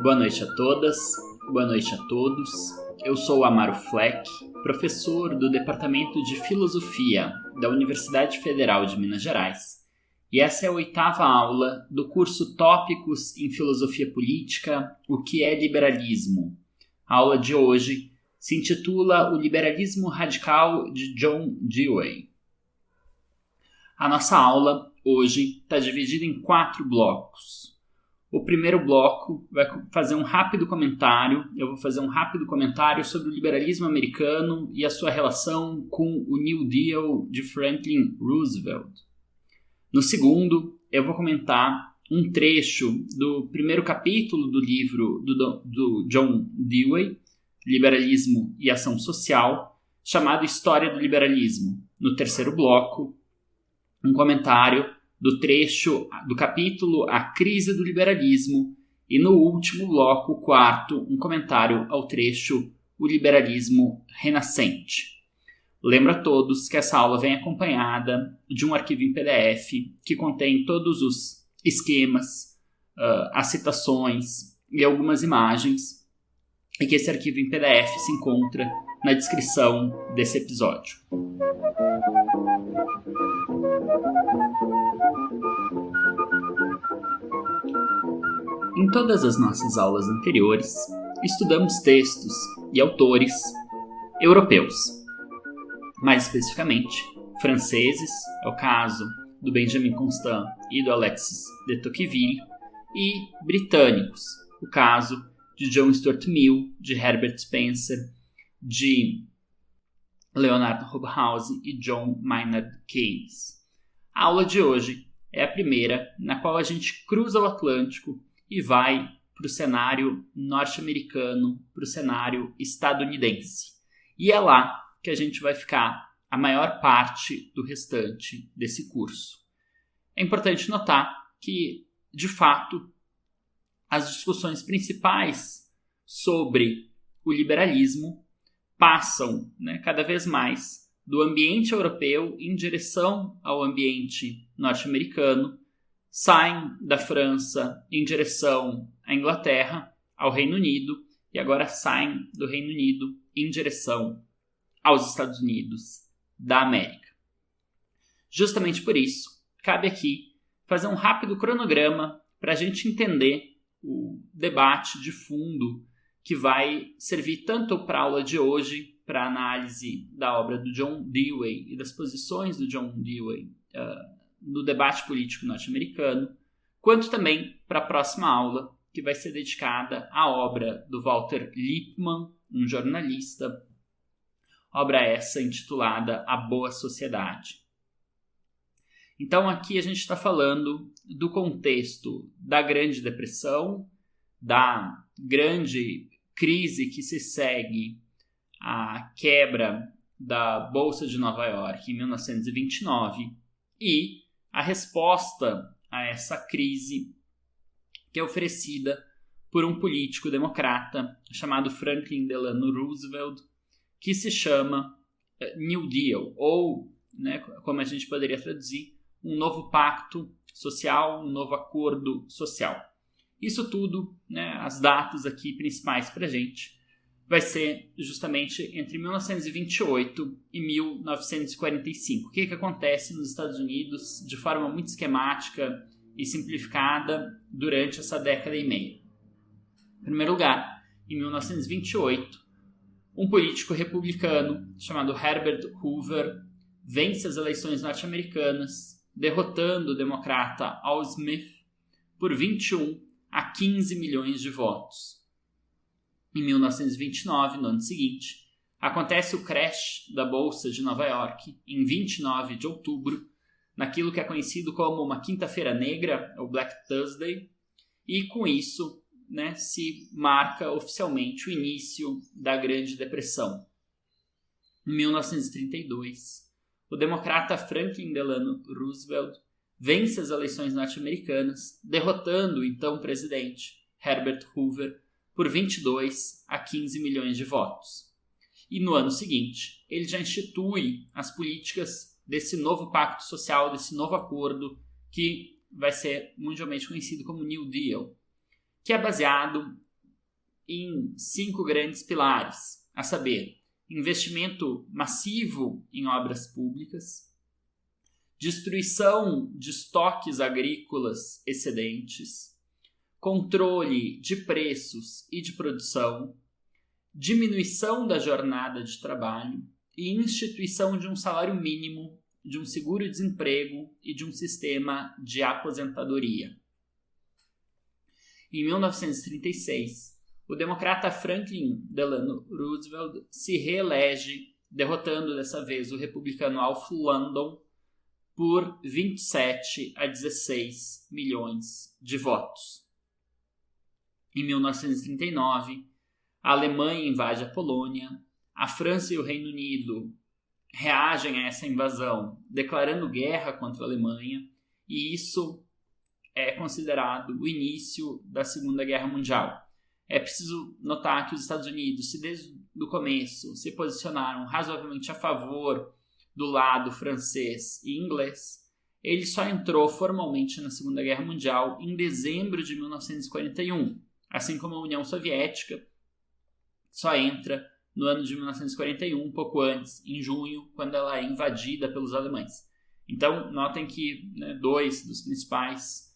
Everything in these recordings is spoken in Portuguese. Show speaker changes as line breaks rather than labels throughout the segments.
Boa noite a todas, boa noite a todos. Eu sou o Amaro Fleck, professor do Departamento de Filosofia da Universidade Federal de Minas Gerais, e essa é a 8ª aula do curso Tópicos em Filosofia Política, o que é liberalismo. A aula de hoje se intitula O Liberalismo Radical de John Dewey. A nossa aula hoje está dividida em 4 blocos. O primeiro bloco vai fazer um rápido comentário. Eu vou fazer um rápido comentário sobre o liberalismo americano e a sua relação com o New Deal de Franklin Roosevelt. No segundo, eu vou comentar um trecho do primeiro capítulo do livro do John Dewey, Liberalismo e Ação Social, chamado História do Liberalismo. No terceiro bloco, um comentário do trecho do capítulo A Crise do Liberalismo, e no último bloco, o quarto, um comentário ao trecho O Liberalismo Renascente. Lembro a todos que essa aula vem acompanhada de um arquivo em PDF que contém todos os esquemas, as citações e algumas imagens, e que esse arquivo em PDF se encontra na descrição desse episódio. Em todas as nossas aulas anteriores, estudamos textos e autores europeus, mais especificamente franceses, é o caso do Benjamin Constant e do Alexis de Tocqueville, e britânicos, o caso de John Stuart Mill, de Herbert Spencer, de Leonard Hobhouse e John Maynard Keynes. A aula de hoje é a primeira na qual a gente cruza o Atlântico e vai para o cenário norte-americano, para o cenário estadunidense. E é lá que a gente vai ficar a maior parte do restante desse curso. É importante notar que, de fato, as discussões principais sobre o liberalismo passam, cada vez mais do ambiente europeu em direção ao ambiente norte-americano, saem da França em direção à Inglaterra, ao Reino Unido, e agora saem do Reino Unido em direção aos Estados Unidos da América. Justamente por isso, cabe aqui fazer um rápido cronograma para a gente entender o debate de fundo que vai servir tanto para a aula de hoje, para a análise da obra do John Dewey e das posições do John Dewey no debate político norte-americano, quanto também para a próxima aula, que vai ser dedicada à obra do Walter Lippmann, um jornalista, obra essa intitulada A Boa Sociedade. Então aqui a gente está falando do contexto da Grande Depressão, da grande crise que se segue à quebra da Bolsa de Nova York em 1929 e a resposta a essa crise que é oferecida por um político democrata chamado Franklin Delano Roosevelt, que se chama New Deal, ou, como a gente poderia traduzir, um novo pacto social, um novo acordo social. Isso tudo, as datas aqui principais para a gente, vai ser justamente entre 1928 e 1945. O que acontece nos Estados Unidos de forma muito esquemática e simplificada durante essa década e meia? Em primeiro lugar, em 1928, um político republicano chamado Herbert Hoover vence as eleições norte-americanas, derrotando o democrata Al Smith por 21 a 15 milhões de votos. Em 1929, no ano seguinte, acontece o crash da Bolsa de Nova York em 29 de outubro, naquilo que é conhecido como uma quinta-feira negra, ou Black Thursday, e com isso se marca oficialmente o início da Grande Depressão. Em 1932, o democrata Franklin Delano Roosevelt vence as eleições norte-americanas, derrotando o então presidente Herbert Hoover por 22 a 15 milhões de votos. E no ano seguinte, ele já institui as políticas desse novo pacto social, desse novo acordo que vai ser mundialmente conhecido como New Deal, que é baseado em 5 grandes pilares, a saber, investimento massivo em obras públicas, destruição de estoques agrícolas excedentes, controle de preços e de produção, diminuição da jornada de trabalho e instituição de um salário mínimo, de um seguro-desemprego e de um sistema de aposentadoria. Em 1936, o democrata Franklin Delano Roosevelt se reelege, derrotando dessa vez o republicano Alf Landon por 27 a 16 milhões de votos. Em 1939, a Alemanha invade a Polônia, a França e o Reino Unido reagem a essa invasão, declarando guerra contra a Alemanha, e isso é considerado o início da Segunda Guerra Mundial. É preciso notar que os Estados Unidos, se desde o começo se posicionaram razoavelmente a favor do lado francês e inglês, ele só entrou formalmente na Segunda Guerra Mundial em dezembro de 1941, assim como a União Soviética só entra no ano de 1941, um pouco antes, em junho, quando ela é invadida pelos alemães. Então, notem que 2 dos principais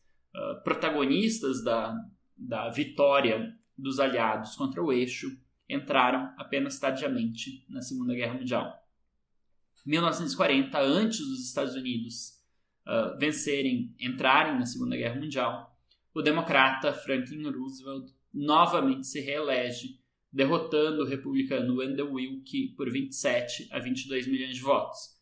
protagonistas da vitória dos aliados contra o eixo entraram apenas tardiamente na Segunda Guerra Mundial. Em 1940, antes dos Estados Unidos entrarem na Segunda Guerra Mundial, o democrata Franklin Roosevelt novamente se reelege, derrotando o republicano Wendell Willkie por 27 a 22 milhões de votos.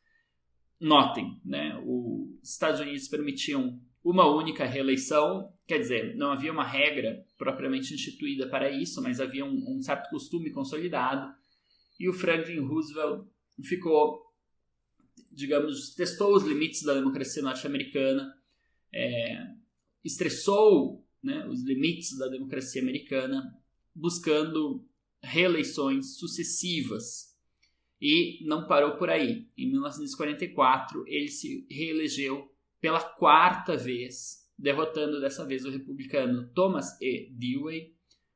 Notem, os Estados Unidos permitiam uma única reeleição, quer dizer, não havia uma regra propriamente instituída para isso, mas havia um certo costume consolidado, e o Franklin Roosevelt testou os limites da democracia norte-americana, estressou os limites da democracia americana, buscando reeleições sucessivas, e não parou por aí. Em 1944, ele se reelegeu pela 4ª vez, derrotando dessa vez o republicano Thomas E. Dewey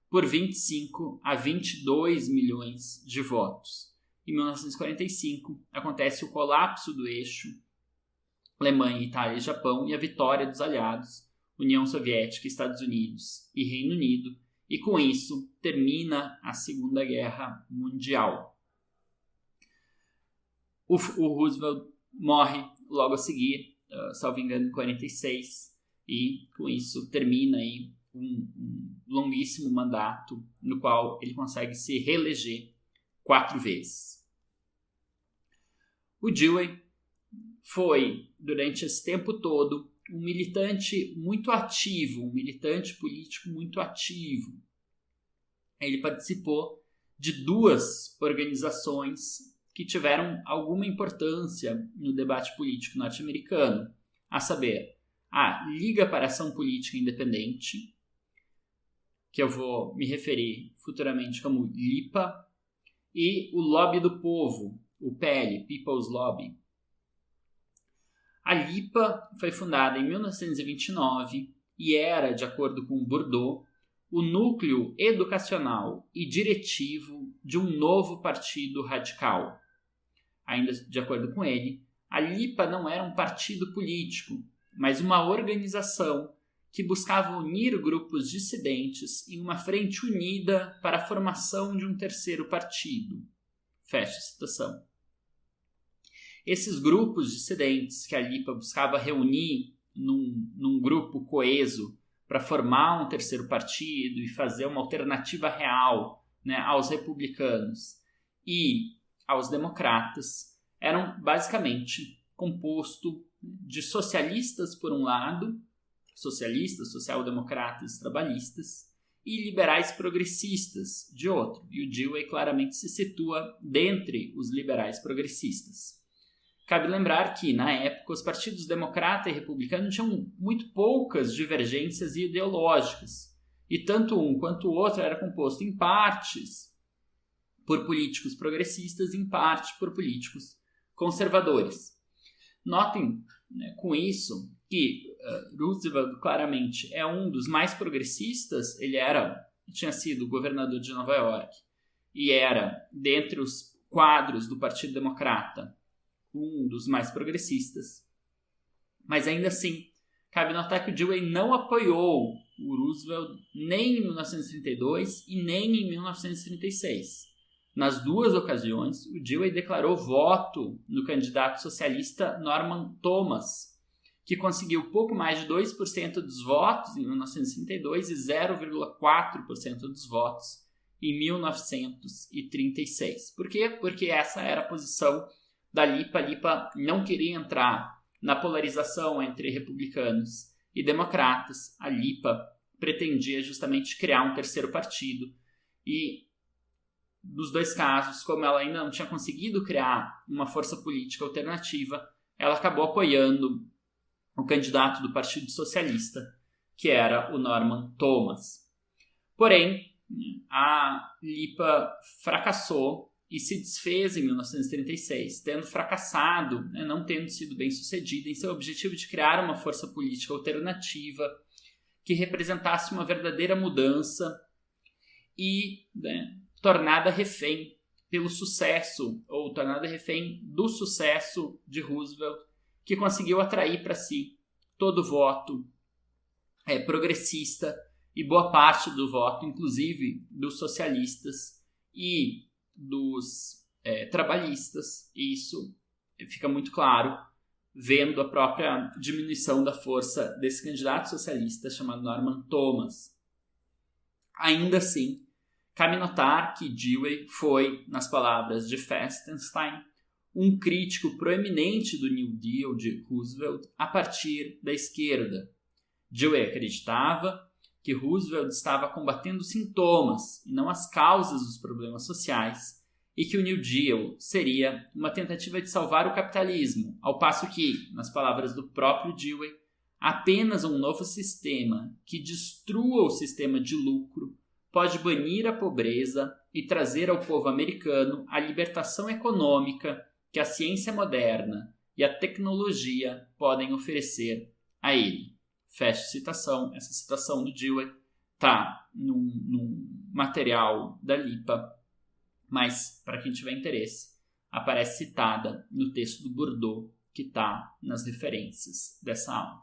por 25 a 22 milhões de votos. Em 1945, acontece o colapso do eixo Alemanha, Itália e Japão e a vitória dos aliados, União Soviética, Estados Unidos e Reino Unido, e com isso termina a Segunda Guerra Mundial. O Roosevelt morre logo a seguir, salvo engano, em 46, e com isso termina aí um longuíssimo mandato no qual ele consegue se reeleger 4 vezes. O Dewey foi, durante esse tempo todo, um militante muito ativo, um militante político muito ativo. Ele participou de 2 organizações que tiveram alguma importância no debate político norte-americano, a saber, a Liga para a Ação Política Independente, que eu vou me referir futuramente como LIPA, e o Lobby do Povo, o PL, People's Lobby. A LIPA foi fundada em 1929 e era, de acordo com Bourdieu, o núcleo educacional e diretivo de um novo partido radical. Ainda de acordo com ele, a LIPA não era um partido político, mas uma organização que buscava unir grupos dissidentes em uma frente unida para a formação de um terceiro partido. Fecha a citação. Esses grupos dissidentes que a LIPA buscava reunir num grupo coeso para formar um terceiro partido e fazer uma alternativa real, aos republicanos e aos democratas, eram basicamente composto de socialistas por um lado, socialistas, social-democratas, trabalhistas, e liberais progressistas de outro. E o Dewey claramente se situa dentre os liberais progressistas. Cabe lembrar que, na época, os partidos democrata e republicano tinham muito poucas divergências ideológicas, e tanto um quanto o outro era composto em partes por políticos progressistas e em parte por políticos conservadores. Notem, com isso, que Roosevelt claramente é um dos mais progressistas. Ele tinha sido governador de Nova York e era, dentre os quadros do Partido Democrata, um dos mais progressistas. Mas ainda assim, cabe notar que o Dewey não apoiou o Roosevelt nem em 1932 e nem em 1936. Nas duas ocasiões, o Dewey declarou voto no candidato socialista Norman Thomas, que conseguiu pouco mais de 2% dos votos em 1932 e 0,4% dos votos em 1936. Por quê? Porque essa era a posição da Lipa. A Lipa não queria entrar na polarização entre republicanos e democratas. A Lipa pretendia justamente criar um terceiro partido e, nos dois casos, como ela ainda não tinha conseguido criar uma força política alternativa, ela acabou apoiando o candidato do Partido Socialista, que era o Norman Thomas. Porém, a Lipa fracassou e se desfez em 1936, tendo fracassado, não tendo sido bem sucedida em seu objetivo de criar uma força política alternativa que representasse uma verdadeira mudança e tornada refém pelo sucesso, ou tornada refém do sucesso de Roosevelt, que conseguiu atrair para si todo o voto progressista e boa parte do voto, inclusive dos socialistas e dos trabalhistas. E isso fica muito claro vendo a própria diminuição da força desse candidato socialista chamado Norman Thomas. Ainda assim, cabe notar que Dewey foi, nas palavras de Festenstein, um crítico proeminente do New Deal de Roosevelt a partir da esquerda. Dewey acreditava que Roosevelt estava combatendo sintomas e não as causas dos problemas sociais, e que o New Deal seria uma tentativa de salvar o capitalismo, ao passo que, nas palavras do próprio Dewey, apenas um novo sistema que destrua o sistema de lucro pode banir a pobreza e trazer ao povo americano a libertação econômica que a ciência moderna e a tecnologia podem oferecer a ele. Fecha citação. Essa citação do Dewey está num material da Lipa, mas, para quem tiver interesse, aparece citada no texto do Bourdieu, que está nas referências dessa aula.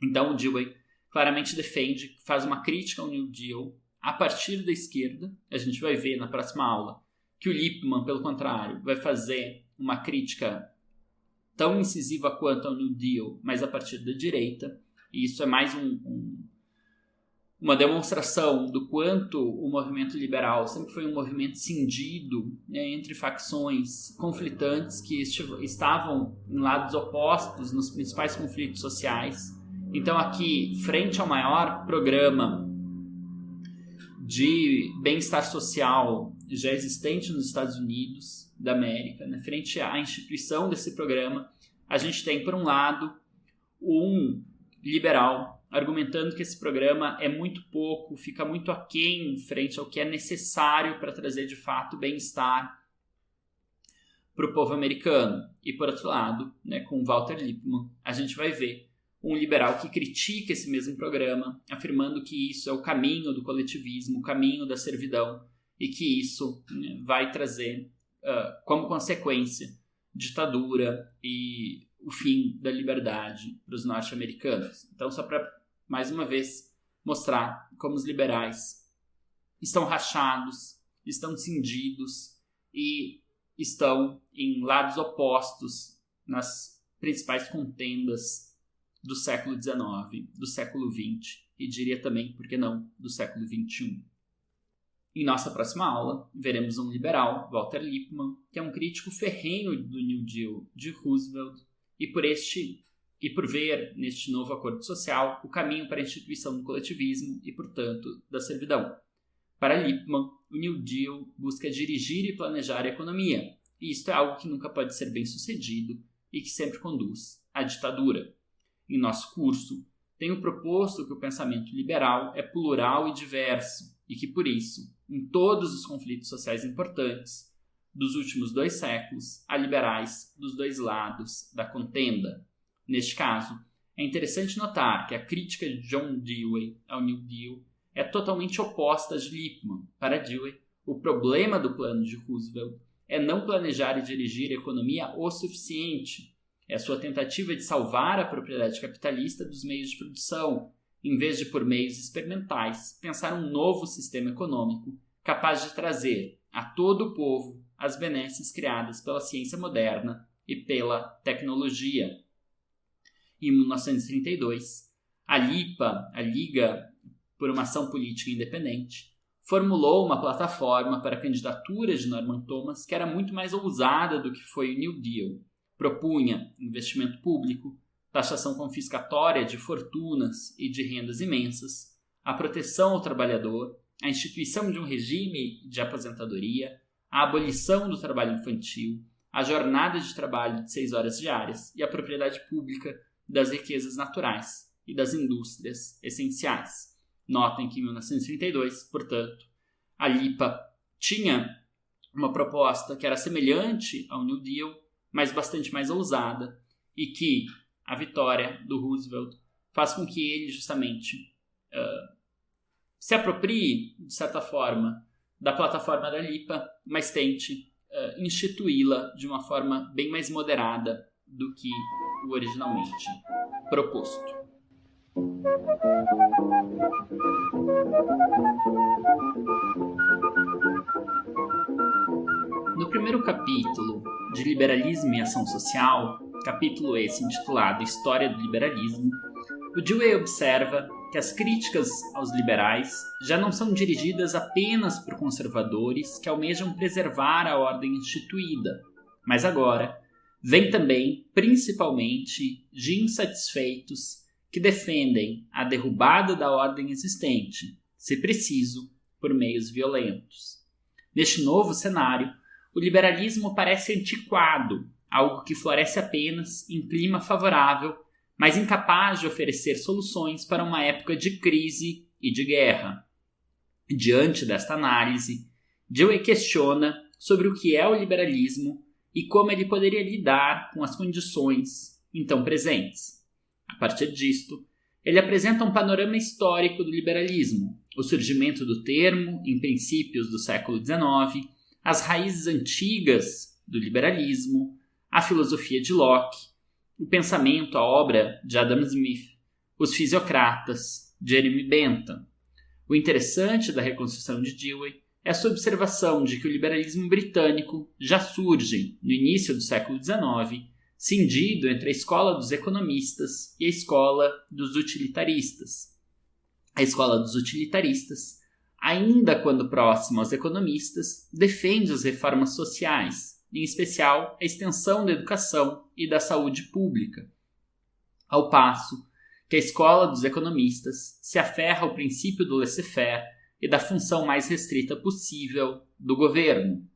Então, o Dewey claramente defende, faz uma crítica ao New Deal a partir da esquerda. A gente vai ver na próxima aula que o Lippmann, pelo contrário, vai fazer uma crítica tão incisiva quanto ao New Deal, mas a partir da direita. E isso é mais uma demonstração do quanto o movimento liberal sempre foi um movimento cindido entre facções conflitantes que estavam em lados opostos nos principais conflitos sociais. Então aqui, frente ao maior programa de bem-estar social já existente nos Estados Unidos da América, frente à instituição desse programa, a gente tem, por um lado, um liberal argumentando que esse programa é muito pouco, fica muito aquém frente ao que é necessário para trazer, de fato, bem-estar para o povo americano. E, por outro lado, com Walter Lippmann, a gente vai ver um liberal que critica esse mesmo programa, afirmando que isso é o caminho do coletivismo, o caminho da servidão, e que isso vai trazer, como consequência, ditadura e o fim da liberdade para os norte-americanos. Então, só para, mais uma vez, mostrar como os liberais estão rachados, estão cindidos e estão em lados opostos nas principais contendas do século XIX, do século XX e diria também, por que não, do século XXI. Em nossa próxima aula, veremos um liberal, Walter Lippmann, que é um crítico ferrenho do New Deal de Roosevelt e por ver neste novo acordo social o caminho para a instituição do coletivismo e, portanto, da servidão. Para Lippmann, o New Deal busca dirigir e planejar a economia, e isto é algo que nunca pode ser bem sucedido e que sempre conduz à ditadura. Em nosso curso, tenho proposto que o pensamento liberal é plural e diverso e que, por isso, em todos os conflitos sociais importantes dos últimos 2 séculos, há liberais dos 2 lados da contenda. Neste caso, é interessante notar que a crítica de John Dewey ao New Deal é totalmente oposta à de Lippmann. Para Dewey, o problema do plano de Roosevelt é não planejar e dirigir a economia o suficiente. É a sua tentativa de salvar a propriedade capitalista dos meios de produção, em vez de, por meios experimentais, pensar um novo sistema econômico capaz de trazer a todo o povo as benesses criadas pela ciência moderna e pela tecnologia. Em 1932, a LIPA, a Liga por uma Ação Política Independente, formulou uma plataforma para a candidatura de Norman Thomas que era muito mais ousada do que foi o New Deal. Propunha investimento público, taxação confiscatória de fortunas e de rendas imensas, a proteção ao trabalhador, a instituição de um regime de aposentadoria, a abolição do trabalho infantil, a jornada de trabalho de 6 horas diárias e a propriedade pública das riquezas naturais e das indústrias essenciais. Notem que em 1932, portanto, a LIPA tinha uma proposta que era semelhante ao New Deal, mas bastante mais ousada, e que a vitória do Roosevelt faz com que ele justamente se aproprie, de certa forma, da plataforma da LIPA, mas tente instituí-la de uma forma bem mais moderada do que o originalmente proposto. No primeiro capítulo de Liberalismo e Ação Social, capítulo esse intitulado História do Liberalismo, o Dewey observa que as críticas aos liberais já não são dirigidas apenas por conservadores que almejam preservar a ordem instituída, mas agora vem também, principalmente, de insatisfeitos que defendem a derrubada da ordem existente, se preciso, por meios violentos. Neste novo cenário, o liberalismo parece antiquado, algo que floresce apenas em clima favorável, mas incapaz de oferecer soluções para uma época de crise e de guerra. Diante desta análise, Dewey questiona sobre o que é o liberalismo e como ele poderia lidar com as condições então presentes. A partir disto, ele apresenta um panorama histórico do liberalismo, o surgimento do termo em princípios do século XIX, as raízes antigas do liberalismo, a filosofia de Locke, o pensamento, a obra de Adam Smith, os fisiocratas, Jeremy Bentham. O interessante da reconstrução de Dewey é a sua observação de que o liberalismo britânico já surge no início do século XIX, cindido entre a escola dos economistas e a escola dos utilitaristas. A escola dos utilitaristas, ainda quando próxima aos economistas, defende as reformas sociais, em especial a extensão da educação e da saúde pública, ao passo que a escola dos economistas se aferra ao princípio do laissez-faire e da função mais restrita possível do governo.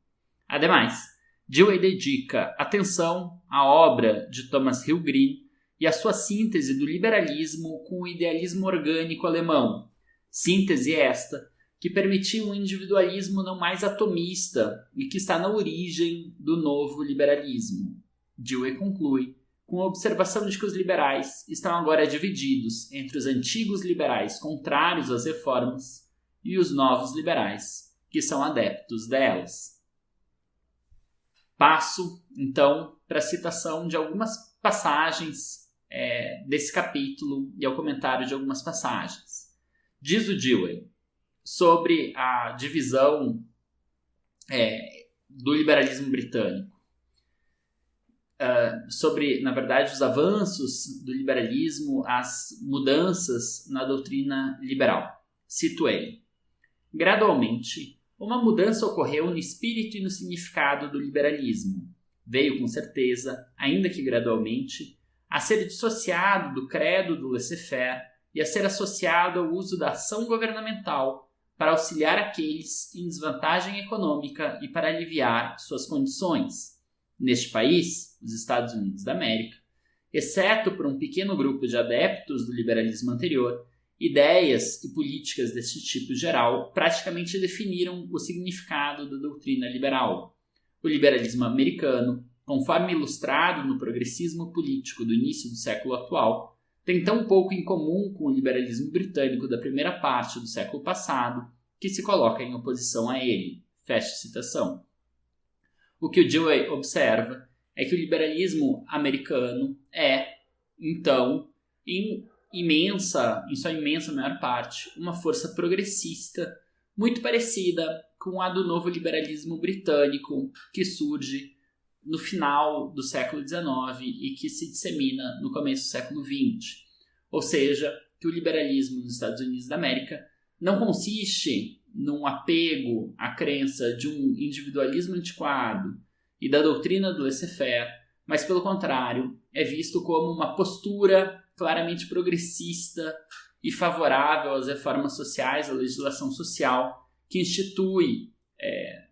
Ademais, Dewey dedica atenção à obra de Thomas Hill Green e à sua síntese do liberalismo com o idealismo orgânico alemão, síntese esta que permitiu um individualismo não mais atomista e que está na origem do novo liberalismo. Dewey conclui com a observação de que os liberais estão agora divididos entre os antigos liberais contrários às reformas e os novos liberais, que são adeptos delas. Passo, então, para a citação de algumas passagens desse capítulo e ao comentário de algumas passagens. Diz o Dewey sobre a divisão do liberalismo britânico, sobre, na verdade, os avanços do liberalismo, as mudanças na doutrina liberal. Cito ele: gradualmente, uma mudança ocorreu no espírito e no significado do liberalismo. Veio, com certeza, ainda que gradualmente, a ser dissociado do credo do laissez-faire e a ser associado ao uso da ação governamental para auxiliar aqueles em desvantagem econômica e para aliviar suas condições. Neste país, os Estados Unidos da América, exceto por um pequeno grupo de adeptos do liberalismo anterior, ideias e políticas deste tipo geral praticamente definiram o significado da doutrina liberal. O liberalismo americano conforme ilustrado no progressismo político do início do século atual, tem tão pouco em comum com o liberalismo britânico da primeira parte do século passado que se coloca em oposição a ele. Fecha citação. O que o Dewey observa é que o liberalismo americano é, então, em sua imensa maior parte, uma força progressista muito parecida com a do novo liberalismo britânico que surge no final do século XIX e que se dissemina no começo do século XX. Ou seja, que o liberalismo nos Estados Unidos da América não consiste num apego à crença de um individualismo antiquado e da doutrina do laissez-faire, mas pelo contrário, é visto como uma postura claramente progressista e favorável às reformas sociais, à legislação social, que institui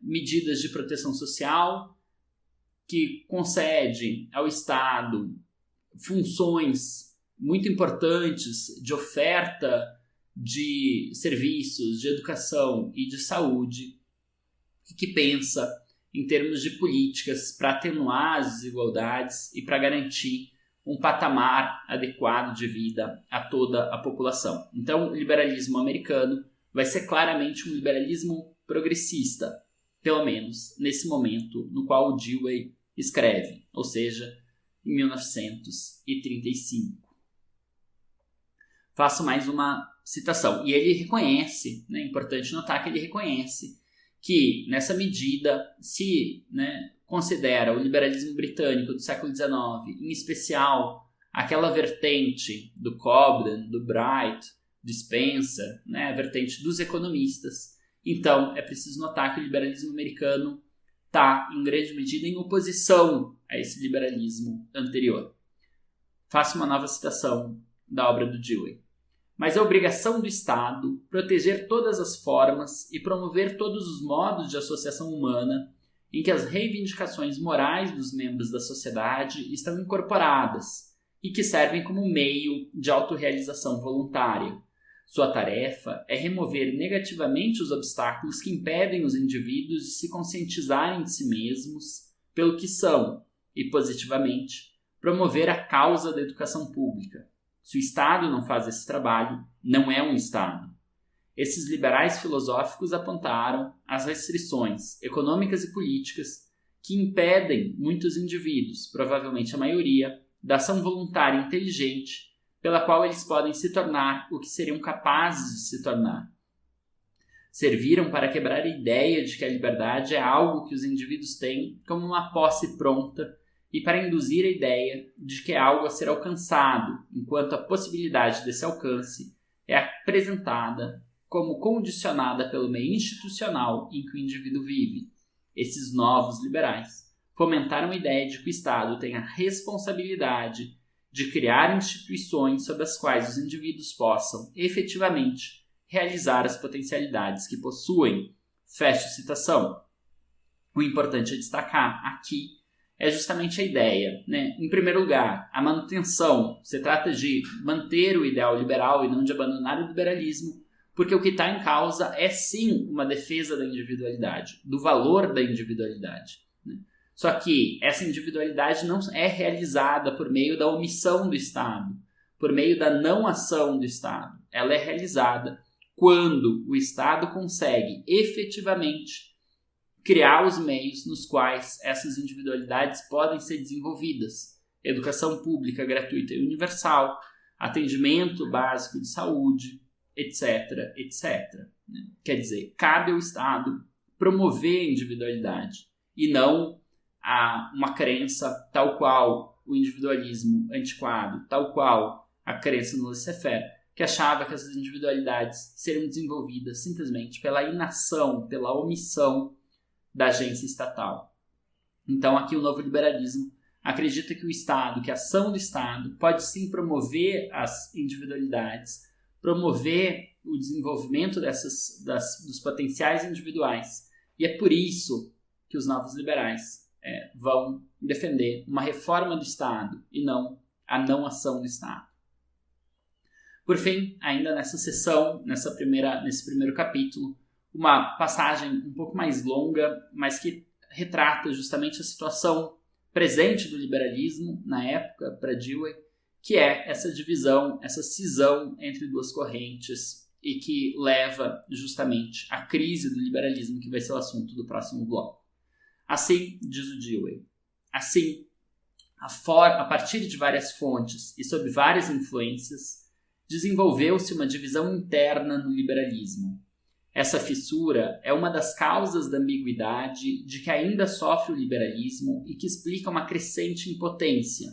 medidas de proteção social, que concede ao Estado funções muito importantes de oferta de serviços, de educação e de saúde, e que pensa em termos de políticas para atenuar as desigualdades e para garantir um patamar adequado de vida a toda a população. Então, o liberalismo americano vai ser claramente um liberalismo progressista, pelo menos nesse momento no qual o Dewey escreve, ou seja, em 1935. Faço mais uma citação. E ele reconhece, é importante notar que ele reconhece que, nessa medida, se considera o liberalismo britânico do século XIX, em especial aquela vertente do Cobden, do Bright, do Spencer, a vertente dos economistas, então é preciso notar que o liberalismo americano está, em grande medida, em oposição a esse liberalismo anterior. Faço uma nova citação da obra do Dewey. Mas é obrigação do Estado proteger todas as formas e promover todos os modos de associação humana em que as reivindicações morais dos membros da sociedade estão incorporadas e que servem como meio de autorrealização voluntária. Sua tarefa é remover negativamente os obstáculos que impedem os indivíduos de se conscientizarem de si mesmos pelo que são e, positivamente, promover a causa da educação pública. Se o Estado não faz esse trabalho, não é um Estado. Esses liberais filosóficos apontaram as restrições econômicas e políticas que impedem muitos indivíduos, provavelmente a maioria, da ação voluntária inteligente pela qual eles podem se tornar o que seriam capazes de se tornar. Serviram para quebrar a ideia de que a liberdade é algo que os indivíduos têm como uma posse pronta e para induzir a ideia de que é algo a ser alcançado, enquanto a possibilidade desse alcance é apresentada como condicionada pelo meio institucional em que o indivíduo vive. Esses novos liberais fomentaram a ideia de que o Estado tem a responsabilidade de criar instituições sob as quais os indivíduos possam, efetivamente, realizar as potencialidades que possuem. Fecha citação. O importante a destacar aqui é justamente a ideia, Em primeiro lugar, a manutenção. Se trata de manter o ideal liberal e não de abandonar o liberalismo, porque o que está em causa é sim uma defesa da individualidade, do valor da individualidade. Só que essa individualidade não é realizada por meio da omissão do Estado, por meio da não ação do Estado. Ela é realizada quando o Estado consegue efetivamente criar os meios nos quais essas individualidades podem ser desenvolvidas. Educação pública gratuita e universal, atendimento básico de saúde, etc, etc. Quer dizer, cabe ao Estado promover a individualidade e não uma crença tal qual o individualismo antiquado, tal qual a crença no laissez-faire, que achava que essas individualidades seriam desenvolvidas simplesmente pela inação, pela omissão da agência estatal. Então, aqui o novo liberalismo acredita que o Estado, que a ação do Estado pode sim promover as individualidades, promover o desenvolvimento dos potenciais individuais. E é por isso que os novos liberais vão defender uma reforma do Estado e não a não ação do Estado. Por fim, ainda nessa sessão, nesse primeiro capítulo, uma passagem um pouco mais longa, mas que retrata justamente a situação presente do liberalismo na época para Dewey, que é essa divisão, essa cisão entre duas correntes e que leva justamente à crise do liberalismo, que vai ser o assunto do próximo bloco. Assim, diz o Dewey, assim, a partir de várias fontes e sob várias influências, desenvolveu-se uma divisão interna no liberalismo. Essa fissura é uma das causas da ambiguidade de que ainda sofre o liberalismo e que explica uma crescente impotência.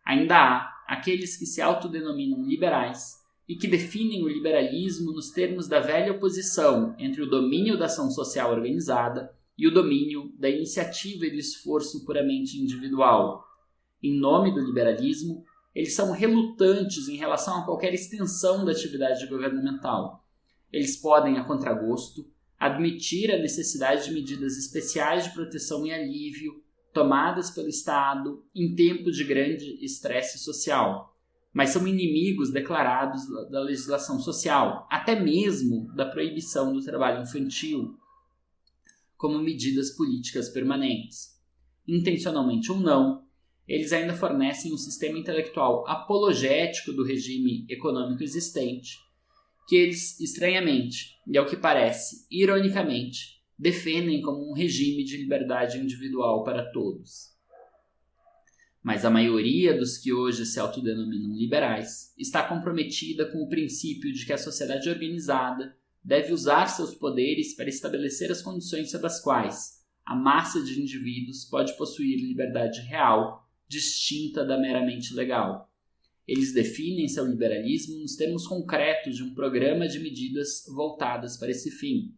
Ainda há aqueles que se autodenominam liberais e que definem o liberalismo nos termos da velha oposição entre o domínio da ação social organizada e o domínio da iniciativa e do esforço puramente individual. Em nome do liberalismo, eles são relutantes em relação a qualquer extensão da atividade governamental. Eles podem, a contragosto, admitir a necessidade de medidas especiais de proteção e alívio tomadas pelo Estado em tempos de grande estresse social, mas são inimigos declarados da legislação social, até mesmo da proibição do trabalho infantil, como medidas políticas permanentes. Intencionalmente ou não, eles ainda fornecem um sistema intelectual apologético do regime econômico existente, que eles, estranhamente, e ao que parece, ironicamente, defendem como um regime de liberdade individual para todos. Mas a maioria dos que hoje se autodenominam liberais está comprometida com o princípio de que a sociedade organizada deve usar seus poderes para estabelecer as condições sob as quais a massa de indivíduos pode possuir liberdade real, distinta da meramente legal. Eles definem seu liberalismo nos termos concretos de um programa de medidas voltadas para esse fim.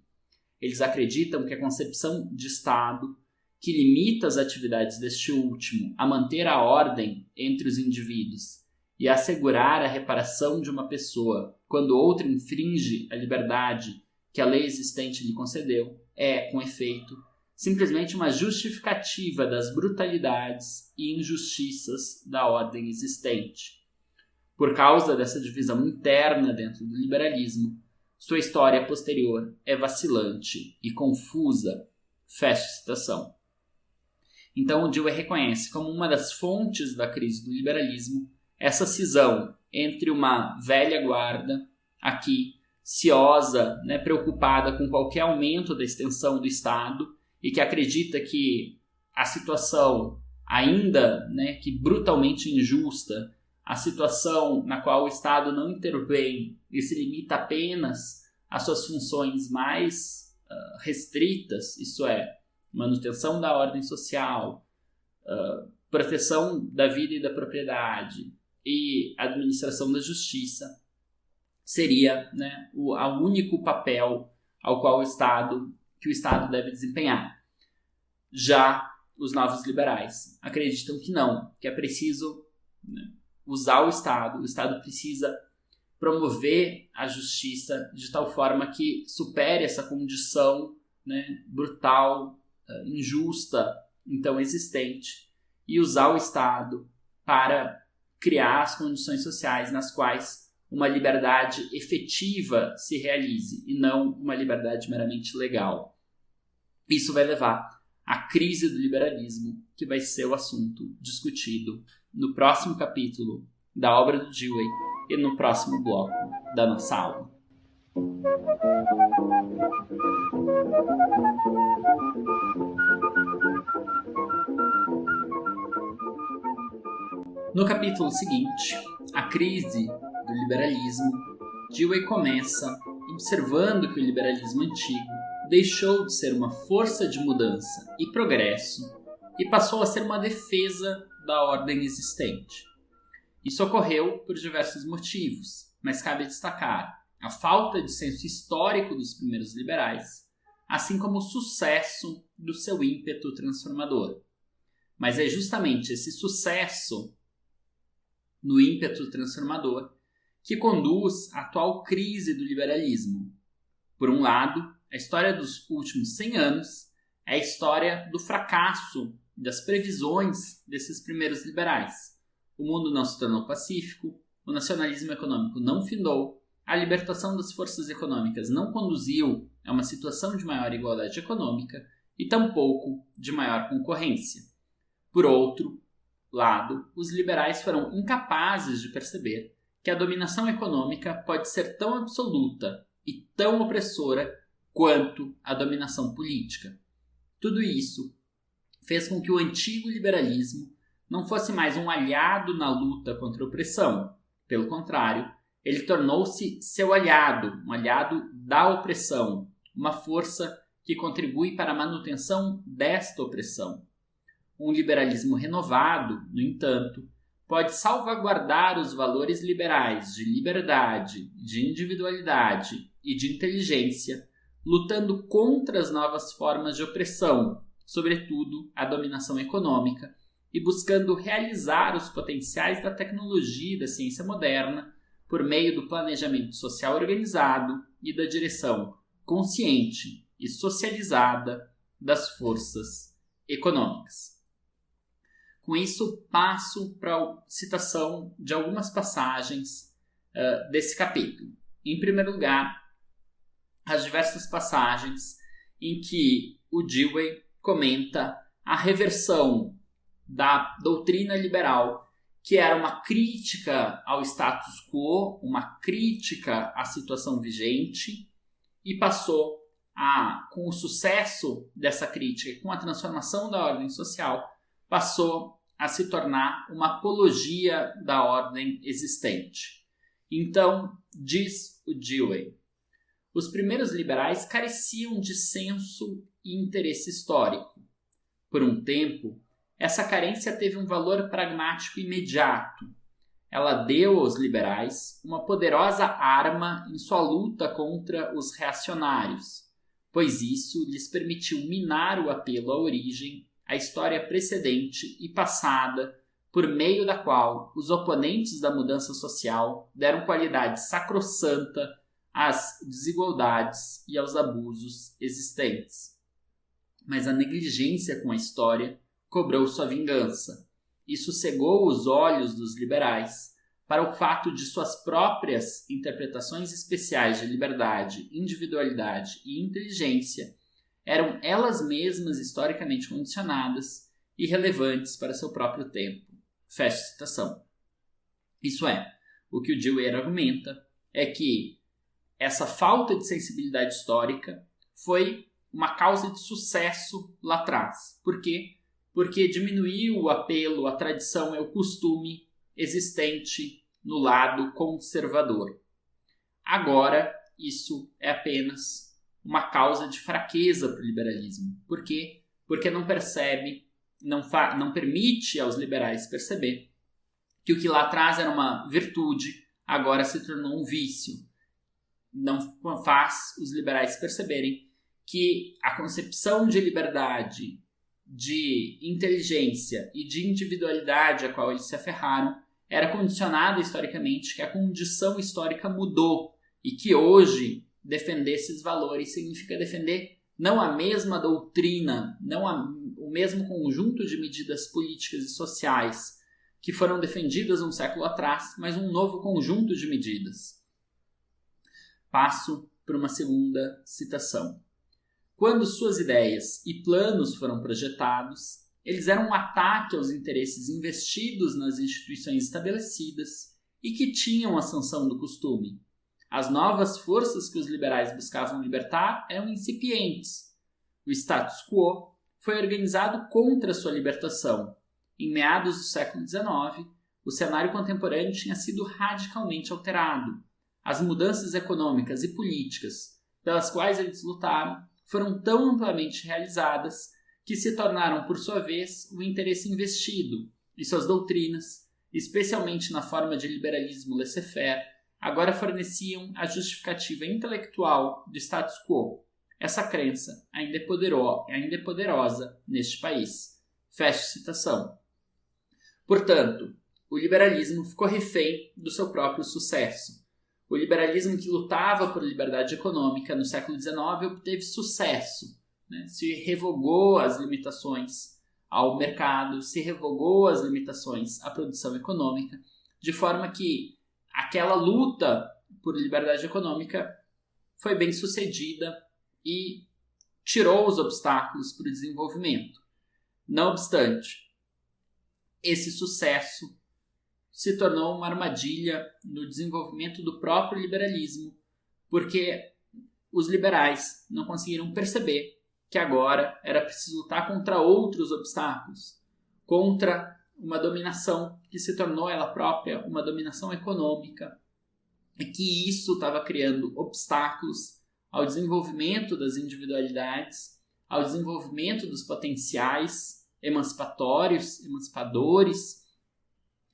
Eles acreditam que a concepção de Estado, que limita as atividades deste último a manter a ordem entre os indivíduos e a assegurar a reparação de uma pessoa quando outra infringe a liberdade que a lei existente lhe concedeu, é, com efeito, simplesmente uma justificativa das brutalidades e injustiças da ordem existente. Por causa dessa divisão interna dentro do liberalismo, sua história posterior é vacilante e confusa. Fecha citação. Então, o Dewey reconhece como uma das fontes da crise do liberalismo essa cisão entre uma velha guarda, aqui ciosa, preocupada com qualquer aumento da extensão do Estado e que acredita que a situação ainda que brutalmente injusta, a situação na qual o Estado não intervém e se limita apenas às suas funções mais restritas, isso é, manutenção da ordem social, proteção da vida e da propriedade e administração da justiça, seria o único papel ao qual o Estado deve desempenhar. Já os novos liberais acreditam que não, que é preciso usar o Estado precisa promover a justiça de tal forma que supere essa condição brutal, injusta, então existente, e usar o Estado para criar as condições sociais nas quais uma liberdade efetiva se realize e não uma liberdade meramente legal. Isso vai levar à crise do liberalismo, que vai ser o assunto discutido no próximo capítulo da obra do Dewey e no próximo bloco da nossa aula. No capítulo seguinte, a crise do liberalismo, Dewey começa observando que o liberalismo antigo deixou de ser uma força de mudança e progresso e passou a ser uma defesa da ordem existente. Isso ocorreu por diversos motivos, mas cabe destacar a falta de senso histórico dos primeiros liberais, assim como o sucesso do seu ímpeto transformador. Mas é justamente esse sucesso no ímpeto transformador que conduz à atual crise do liberalismo. Por um lado, a história dos últimos 100 anos é a história do fracasso das previsões desses primeiros liberais. O mundo não se tornou pacífico, o nacionalismo econômico não findou, a libertação das forças econômicas não conduziu a uma situação de maior igualdade econômica e tampouco de maior concorrência. Por outro lado, os liberais foram incapazes de perceber que a dominação econômica pode ser tão absoluta e tão opressora quanto a dominação política. Tudo isso fez com que o antigo liberalismo não fosse mais um aliado na luta contra a opressão. Pelo contrário, ele tornou-se seu aliado, um aliado da opressão, uma força que contribui para a manutenção desta opressão. Um liberalismo renovado, no entanto, pode salvaguardar os valores liberais de liberdade, de individualidade e de inteligência, lutando contra as novas formas de opressão, sobretudo a dominação econômica, e buscando realizar os potenciais da tecnologia e da ciência moderna por meio do planejamento social organizado e da direção consciente e socializada das forças econômicas. Com isso, passo para a citação de algumas passagens desse capítulo. Em primeiro lugar, as diversas passagens em que o Dewey comenta a reversão da doutrina liberal, que era uma crítica ao status quo, uma crítica à situação vigente, e passou com o sucesso dessa crítica, com a transformação da ordem social, passou a se tornar uma apologia da ordem existente. Então, diz o Dewey, os primeiros liberais careciam de senso e interesse histórico. Por um tempo, essa carência teve um valor pragmático imediato. Ela deu aos liberais uma poderosa arma em sua luta contra os reacionários, pois isso lhes permitiu minar o apelo à origem, à história precedente e passada, por meio da qual os oponentes da mudança social deram qualidade sacrossanta às desigualdades e aos abusos existentes. Mas a negligência com a história cobrou sua vingança. Isso cegou os olhos dos liberais para o fato de suas próprias interpretações especiais de liberdade, individualidade e inteligência eram elas mesmas historicamente condicionadas e relevantes para seu próprio tempo. Fecha citação. Isso é, o que o Dewey argumenta é que essa falta de sensibilidade histórica foi uma causa de sucesso lá atrás. Por quê? Porque diminuiu o apelo à tradição e ao costume existente no lado conservador. Agora, isso é apenas uma causa de fraqueza para o liberalismo. Por quê? Porque não percebe, não permite aos liberais perceber que o que lá atrás era uma virtude, agora se tornou um vício. Não faz os liberais perceberem que a concepção de liberdade, de inteligência e de individualidade a qual eles se aferraram era condicionada historicamente, que a condição histórica mudou e que hoje defender esses valores significa defender não a mesma doutrina, não o mesmo conjunto de medidas políticas e sociais que foram defendidas um século atrás, mas um novo conjunto de medidas. Passo para uma segunda citação. Quando suas ideias e planos foram projetados, eles eram um ataque aos interesses investidos nas instituições estabelecidas e que tinham a sanção do costume. As novas forças que os liberais buscavam libertar eram incipientes. O status quo foi organizado contra sua libertação. Em meados do século XIX, o cenário contemporâneo tinha sido radicalmente alterado. As mudanças econômicas e políticas pelas quais eles lutaram foram tão amplamente realizadas que se tornaram, por sua vez, o interesse investido e suas doutrinas, especialmente na forma de liberalismo laissez-faire, agora forneciam a justificativa intelectual do status quo. Essa crença ainda é poderosa neste país. Fecha citação. Portanto, o liberalismo ficou refém do seu próprio sucesso. O liberalismo que lutava por liberdade econômica no século XIX obteve sucesso, se revogou as limitações ao mercado, se revogou as limitações à produção econômica, de forma que aquela luta por liberdade econômica foi bem sucedida e tirou os obstáculos para o desenvolvimento. Não obstante, esse sucesso se tornou uma armadilha no desenvolvimento do próprio liberalismo, porque os liberais não conseguiram perceber que agora era preciso lutar contra outros obstáculos, contra uma dominação que se tornou ela própria uma dominação econômica, e que isso estava criando obstáculos ao desenvolvimento das individualidades, ao desenvolvimento dos potenciais emancipadores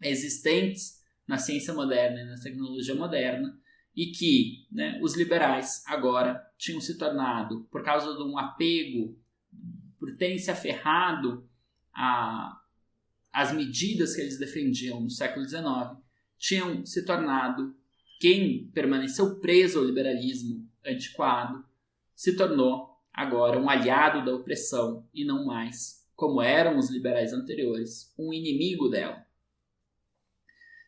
existentes na ciência moderna e na tecnologia moderna, e que, né, os liberais agora tinham se tornado, por causa de um apego, por terem se aferrado às medidas que eles defendiam no século XIX, tinham se tornado, quem permaneceu preso ao liberalismo antiquado, se tornou agora um aliado da opressão e não mais, como eram os liberais anteriores, um inimigo dela.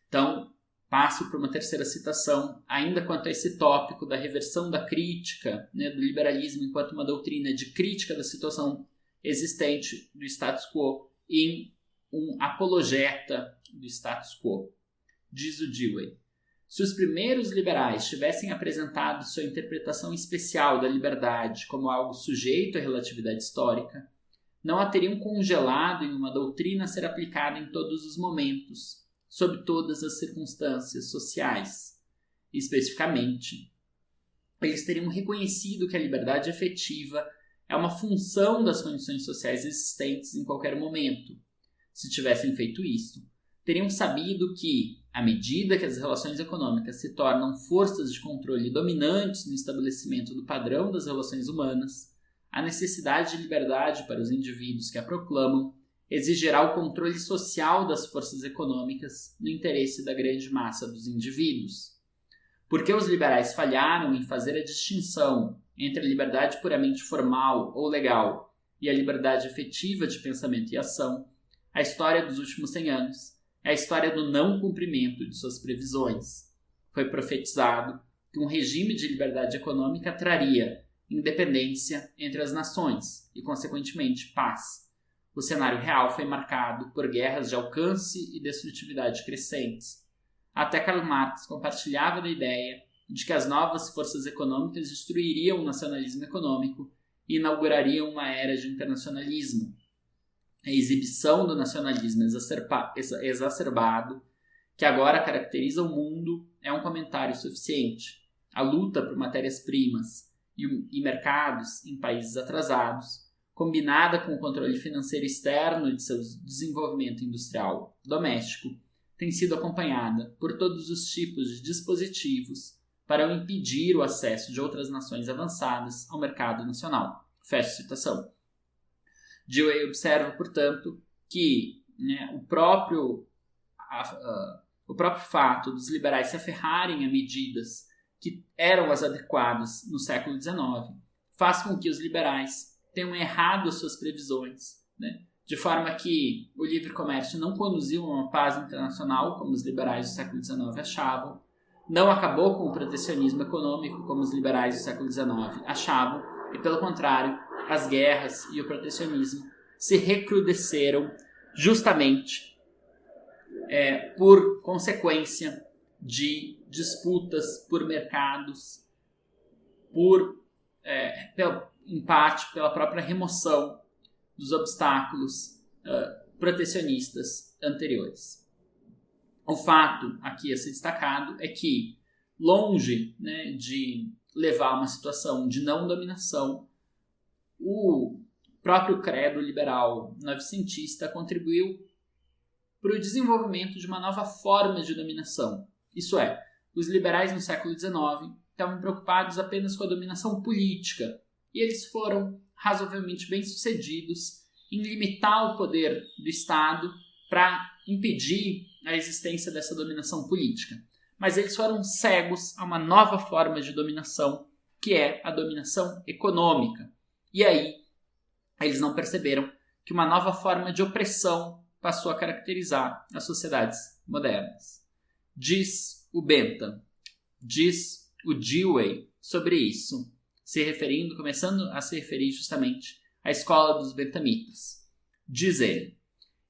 Então, passo para uma terceira citação, ainda quanto a esse tópico da reversão da crítica, né, do liberalismo enquanto uma doutrina de crítica da situação existente do status quo em um apologeta do status quo. Diz o Dewey: se os primeiros liberais tivessem apresentado sua interpretação especial da liberdade como algo sujeito à relatividade histórica, não a teriam congelado em uma doutrina a ser aplicada em todos os momentos, sob todas as circunstâncias sociais. Especificamente, eles teriam reconhecido que a liberdade efetiva é uma função das condições sociais existentes em qualquer momento. Se tivessem feito isso, teriam sabido que, à medida que as relações econômicas se tornam forças de controle dominantes no estabelecimento do padrão das relações humanas, a necessidade de liberdade para os indivíduos que a proclamam exigirá o controle social das forças econômicas no interesse da grande massa dos indivíduos. Porque os liberais falharam em fazer a distinção entre a liberdade puramente formal ou legal e a liberdade efetiva de pensamento e ação, a história dos últimos 100 anos é a história do não cumprimento de suas previsões. Foi profetizado que um regime de liberdade econômica traria independência entre as nações e, consequentemente, paz. O cenário real foi marcado por guerras de alcance e destrutividade crescentes. Até Karl Marx compartilhava da ideia de que as novas forças econômicas destruiriam o nacionalismo econômico e inaugurariam uma era de internacionalismo. A exibição do nacionalismo exacerbado, que agora caracteriza o mundo, é um comentário suficiente. A luta por matérias-primas e mercados em países atrasados, combinada com o controle financeiro externo de seu desenvolvimento industrial doméstico, tem sido acompanhada por todos os tipos de dispositivos para impedir o acesso de outras nações avançadas ao mercado nacional. Fecha citação. Dewey observa, portanto, que, né, o próprio fato dos liberais se aferrarem a medidas que eram as adequadas no século XIX faz com que os liberais tenham errado as suas previsões, né? De forma que o livre comércio não conduziu a uma paz internacional, como os liberais do século XIX achavam, não acabou com o protecionismo econômico, como os liberais do século XIX achavam, e, pelo contrário, as guerras e o protecionismo se recrudesceram justamente por consequência de disputas por mercados, em parte pela própria remoção dos obstáculos protecionistas anteriores. O fato aqui a ser destacado é que, longe, né, de levar a uma situação de não dominação, o próprio credo liberal novecentista contribuiu para o desenvolvimento de uma nova forma de dominação. Isso é, os liberais no século XIX estavam preocupados apenas com a dominação política, e eles foram razoavelmente bem-sucedidos em limitar o poder do Estado para impedir a existência dessa dominação política. Mas eles foram cegos a uma nova forma de dominação, que é a dominação econômica. E aí, eles não perceberam que uma nova forma de opressão passou a caracterizar as sociedades modernas. Diz o Bentham, diz o Dewey sobre isso, começando a se referir justamente à escola dos benthamitas. Diz ele: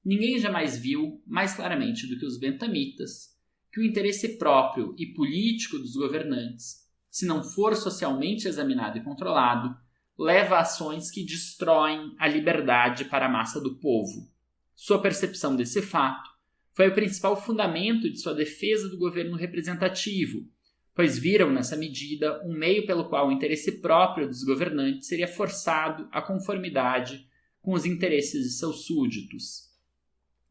ninguém jamais viu mais claramente do que os bentamitas que o interesse próprio e político dos governantes, se não for socialmente examinado e controlado, leva a ações que destroem a liberdade para a massa do povo. Sua percepção desse fato foi o principal fundamento de sua defesa do governo representativo, pois viram nessa medida um meio pelo qual o interesse próprio dos governantes seria forçado à conformidade com os interesses de seus súditos.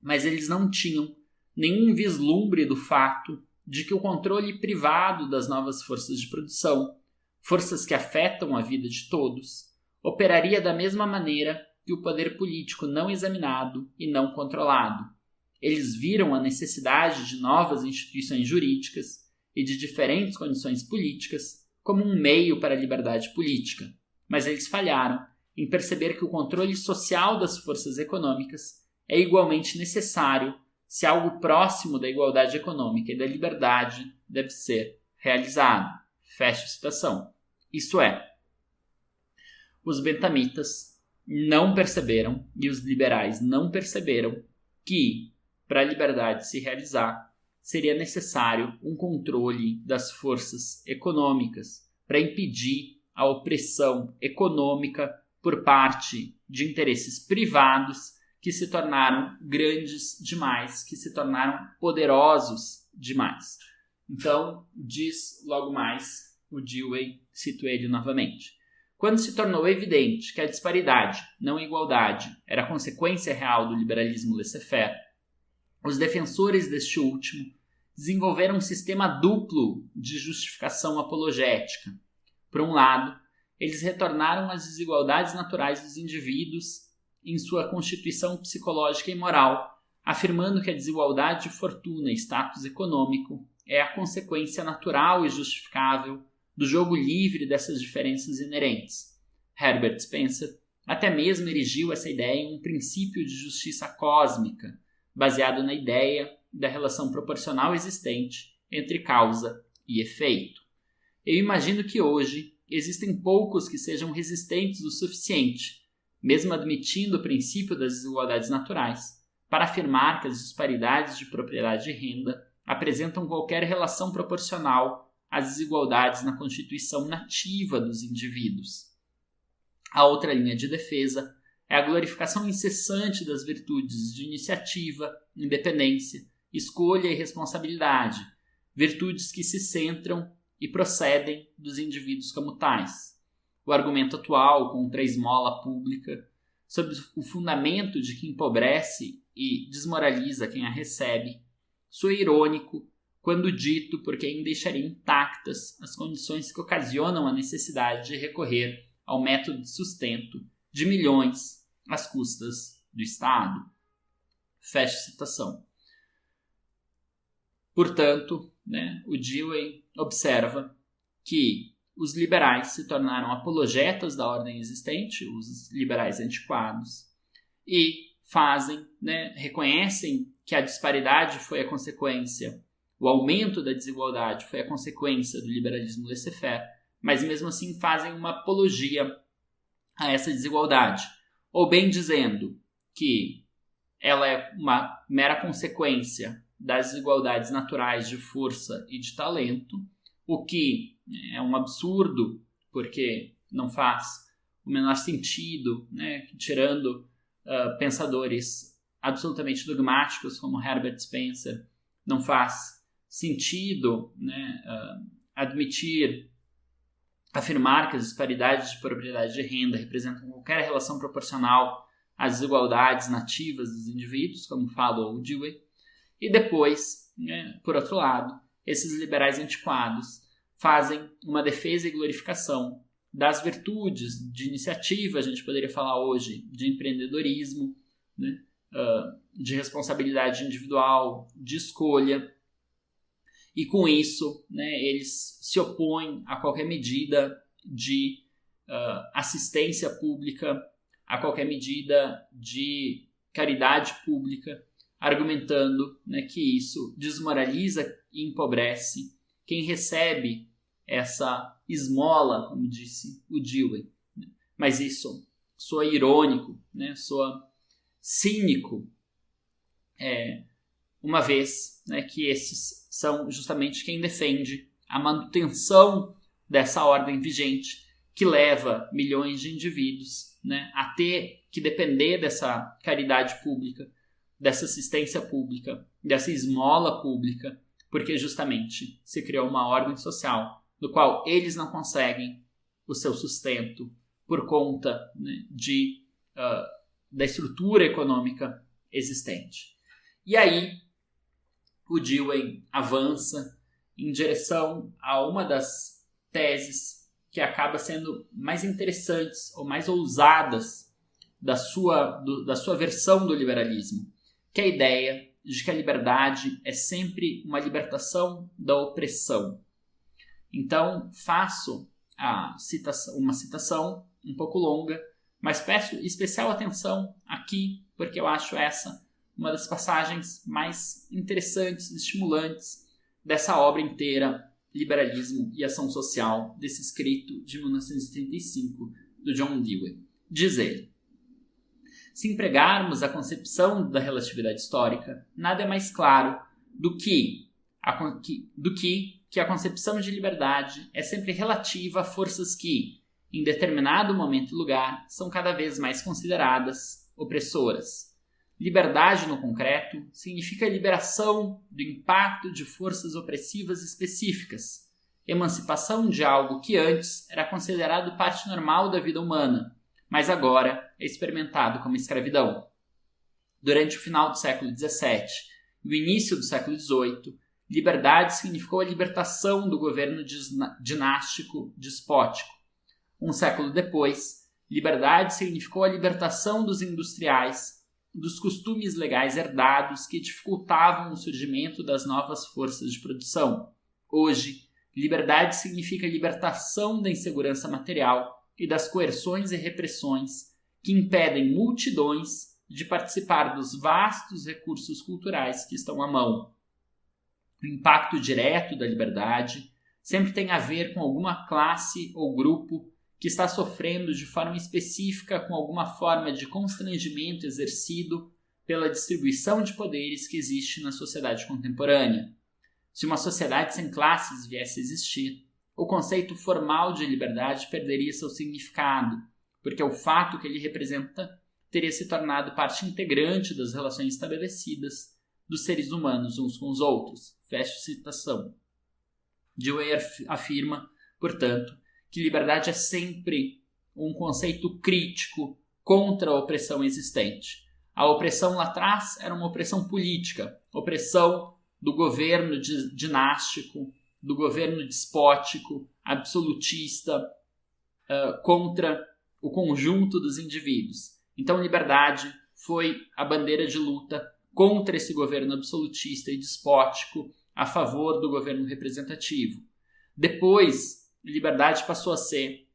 Mas eles não tinham nenhum vislumbre do fato de que o controle privado das novas forças de produção, forças que afetam a vida de todos, operaria da mesma maneira que o poder político não examinado e não controlado. Eles viram a necessidade de novas instituições jurídicas e de diferentes condições políticas como um meio para a liberdade política, mas eles falharam em perceber que o controle social das forças econômicas é igualmente necessário se algo próximo da igualdade econômica e da liberdade deve ser realizado. Fecha a citação. Isso é, os bentamitas não perceberam e os liberais não perceberam que, para a liberdade se realizar, seria necessário um controle das forças econômicas para impedir a opressão econômica por parte de interesses privados que se tornaram grandes demais, que se tornaram poderosos demais. Então, diz logo mais o Dewey, cito ele novamente. Quando se tornou evidente que a disparidade, não a igualdade, era a consequência real do liberalismo laissez-faire, os defensores deste último desenvolveram um sistema duplo de justificação apologética. Por um lado, eles retornaram às desigualdades naturais dos indivíduos em sua constituição psicológica e moral, afirmando que a desigualdade de fortuna e status econômico é a consequência natural e justificável do jogo livre dessas diferenças inerentes. Herbert Spencer até mesmo erigiu essa ideia em um princípio de justiça cósmica, baseado na ideia da relação proporcional existente entre causa e efeito. Eu imagino que hoje existem poucos que sejam resistentes o suficiente, mesmo admitindo o princípio das desigualdades naturais, para afirmar que as disparidades de propriedade e renda apresentam qualquer relação proporcional às desigualdades na constituição nativa dos indivíduos. A outra linha de defesa é a glorificação incessante das virtudes de iniciativa, independência, escolha e responsabilidade, virtudes que se centram e procedem dos indivíduos como tais. O argumento atual contra a esmola pública, sob o fundamento de que empobrece e desmoraliza quem a recebe, soa irônico quando dito por quem deixaria intactas as condições que ocasionam a necessidade de recorrer ao método de sustento de milhões às custas do Estado. Fecha a citação. Portanto, o Dewey observa que os liberais se tornaram apologetas da ordem existente, os liberais antiquados, e reconhecem que a disparidade foi a consequência, o aumento da desigualdade foi a consequência do liberalismo laissez-faire, mas mesmo assim fazem uma apologia a essa desigualdade, ou bem dizendo que ela é uma mera consequência das desigualdades naturais de força e de talento, o que é um absurdo, porque não faz o menor sentido, tirando pensadores absolutamente dogmáticos como Herbert Spencer, não faz sentido afirmar que as disparidades de propriedade de renda representam qualquer relação proporcional às desigualdades nativas dos indivíduos, como falou o Dewey. E depois, por outro lado, esses liberais antiquados fazem uma defesa e glorificação das virtudes de iniciativa, a gente poderia falar hoje de empreendedorismo, de responsabilidade individual, de escolha, e com isso eles se opõem a qualquer medida de assistência pública, a qualquer medida de caridade pública, argumentando que isso desmoraliza e empobrece quem recebe essa esmola, como disse o Dewey. Mas isso soa irônico, soa cínico, uma vez, né, que esses são justamente quem defende a manutenção dessa ordem vigente que leva milhões de indivíduos, né, a ter que depender dessa caridade pública, dessa assistência pública, dessa esmola pública, porque justamente se criou uma ordem social no qual eles não conseguem o seu sustento por conta, né, da estrutura econômica existente. E aí o Dewey avança em direção a uma das teses que acaba sendo mais interessantes ou mais ousadas da sua versão do liberalismo, que é a ideia de que a liberdade é sempre uma libertação da opressão. Então, faço uma citação um pouco longa, mas peço especial atenção aqui, porque eu acho essa uma das passagens mais interessantes e estimulantes dessa obra inteira, Liberalismo e Ação Social, desse escrito de 1935, do John Dewey. Diz ele: se empregarmos a concepção da relatividade histórica, nada é mais claro do que a concepção de liberdade é sempre relativa a forças que, em determinado momento e lugar, são cada vez mais consideradas opressoras. Liberdade, no concreto, significa liberação do impacto de forças opressivas específicas, emancipação de algo que antes era considerado parte normal da vida humana, mas agora é experimentado como escravidão. Durante o final do século XVII e o início do século XVIII, liberdade significou a libertação do governo dinástico despótico. Um século depois, liberdade significou a libertação dos industriais, dos costumes legais herdados que dificultavam o surgimento das novas forças de produção. Hoje, liberdade significa a libertação da insegurança material e das coerções e repressões que impedem multidões de participar dos vastos recursos culturais que estão à mão. O impacto direto da liberdade sempre tem a ver com alguma classe ou grupo que está sofrendo de forma específica com alguma forma de constrangimento exercido pela distribuição de poderes que existe na sociedade contemporânea. Se uma sociedade sem classes viesse a existir, o conceito formal de liberdade perderia seu significado, porque o fato que ele representa teria se tornado parte integrante das relações estabelecidas dos seres humanos uns com os outros. Fecha citação. Dewey afirma, portanto, que liberdade é sempre um conceito crítico contra a opressão existente. A opressão lá atrás era uma opressão política, opressão do governo dinástico, do governo despótico, absolutista, contra o conjunto dos indivíduos. Então, liberdade foi a bandeira de luta contra esse governo absolutista e despótico a favor do governo representativo. Depois, liberdade passou a ser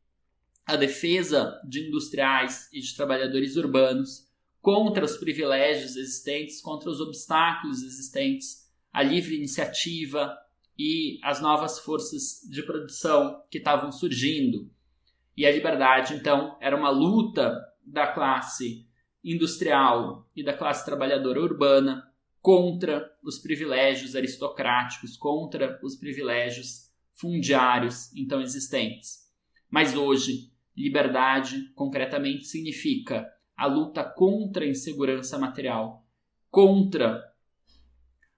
a defesa de industriais e de trabalhadores urbanos contra os privilégios existentes, contra os obstáculos existentes, a livre iniciativa e as novas forças de produção que estavam surgindo. E a liberdade, então, era uma luta da classe industrial e da classe trabalhadora urbana contra os privilégios aristocráticos, contra os privilégios fundiários então existentes. Mas hoje, liberdade concretamente significa a luta contra a insegurança material, contra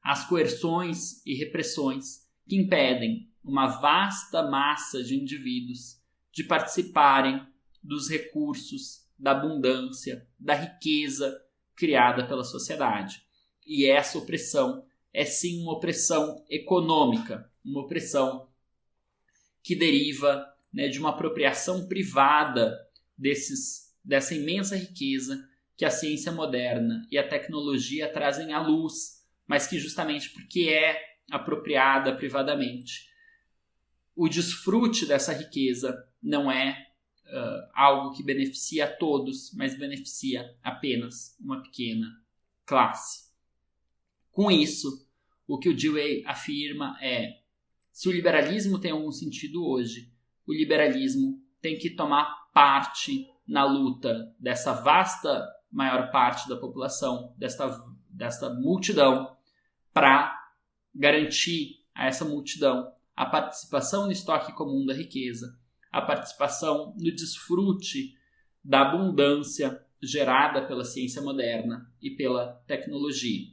as coerções e repressões que impedem uma vasta massa de indivíduos de participarem dos recursos, da abundância, da riqueza criada pela sociedade. E essa opressão é sim uma opressão econômica, uma opressão que deriva, né, de uma apropriação privada dessa imensa riqueza que a ciência moderna e a tecnologia trazem à luz, mas que justamente porque é apropriada privadamente, o desfrute dessa riqueza não é algo que beneficia a todos, mas beneficia apenas uma pequena classe. Com isso, o que o Dewey afirma é: se o liberalismo tem algum sentido hoje, o liberalismo tem que tomar parte na luta dessa vasta maior parte da população, desta multidão para garantir a essa multidão a participação no estoque comum da riqueza, a participação no desfrute da abundância gerada pela ciência moderna e pela tecnologia.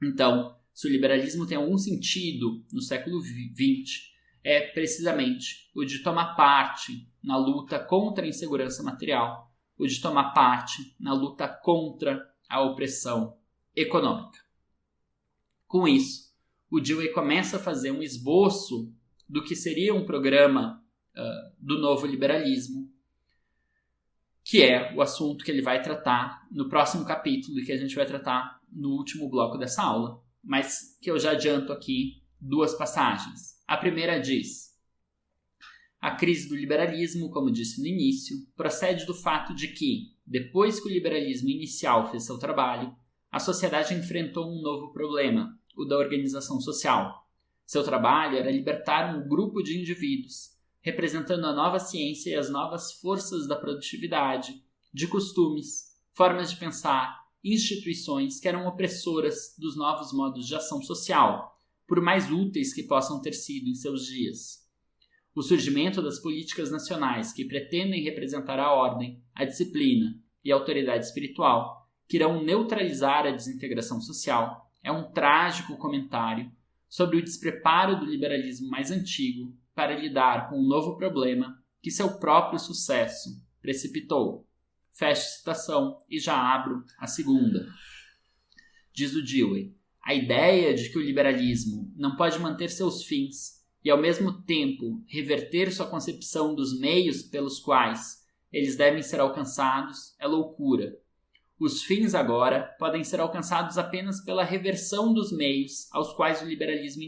Então, se o liberalismo tem algum sentido no século XX, é precisamente o de tomar parte na luta contra a insegurança material, o de tomar parte na luta contra a opressão econômica. Com isso, o Dewey começa a fazer um esboço do que seria um programa do novo liberalismo, que é o assunto que ele vai tratar no próximo capítulo e que a gente vai tratar no último bloco dessa aula, mas que eu já adianto aqui 2 passagens. A primeira diz: a crise do liberalismo, como disse no início, procede do fato de que, depois que o liberalismo inicial fez seu trabalho, a sociedade enfrentou um novo problema, o da organização social. Seu trabalho era libertar um grupo de indivíduos, representando a nova ciência e as novas forças da produtividade, de costumes, formas de pensar, instituições que eram opressoras dos novos modos de ação social, por mais úteis que possam ter sido em seus dias. O surgimento das políticas nacionais que pretendem representar a ordem, a disciplina e a autoridade espiritual, que irão neutralizar a desintegração social, é um trágico comentário sobre o despreparo do liberalismo mais antigo para lidar com um novo problema que seu próprio sucesso precipitou. Fecho citação e já abro a segunda. Diz o Dewey: a ideia de que o liberalismo não pode manter seus fins e, ao mesmo tempo, reverter sua concepção dos meios pelos quais eles devem ser alcançados é loucura. Os fins agora podem ser alcançados apenas pela reversão dos meios com os quais o liberalismo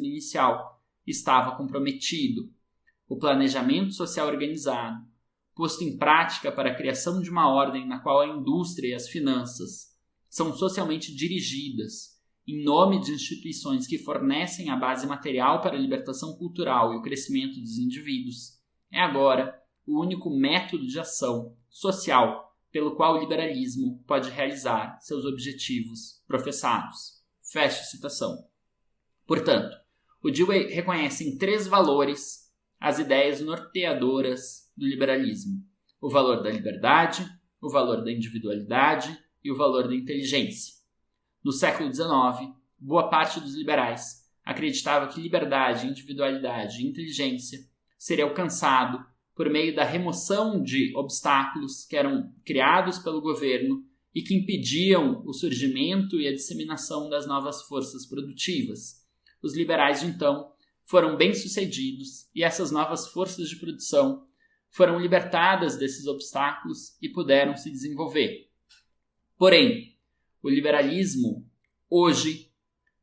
inicial estava comprometido. O planejamento social organizado, posto em prática para a criação de uma ordem na qual a indústria e as finanças são socialmente dirigidas em nome de instituições que fornecem a base material para a libertação cultural e o crescimento dos indivíduos, é agora o único método de ação social pelo qual o liberalismo pode realizar seus objetivos professados. Fecha citação. Portanto, o Dewey reconhece em 3 valores as ideias norteadoras do liberalismo: o valor da liberdade, o valor da individualidade e o valor da inteligência. No século XIX, boa parte dos liberais acreditava que liberdade, individualidade e inteligência seria alcançado por meio da remoção de obstáculos que eram criados pelo governo e que impediam o surgimento e a disseminação das novas forças produtivas. Os liberais, de então, foram bem-sucedidos e essas novas forças de produção foram libertadas desses obstáculos e puderam se desenvolver. Porém, o liberalismo, hoje,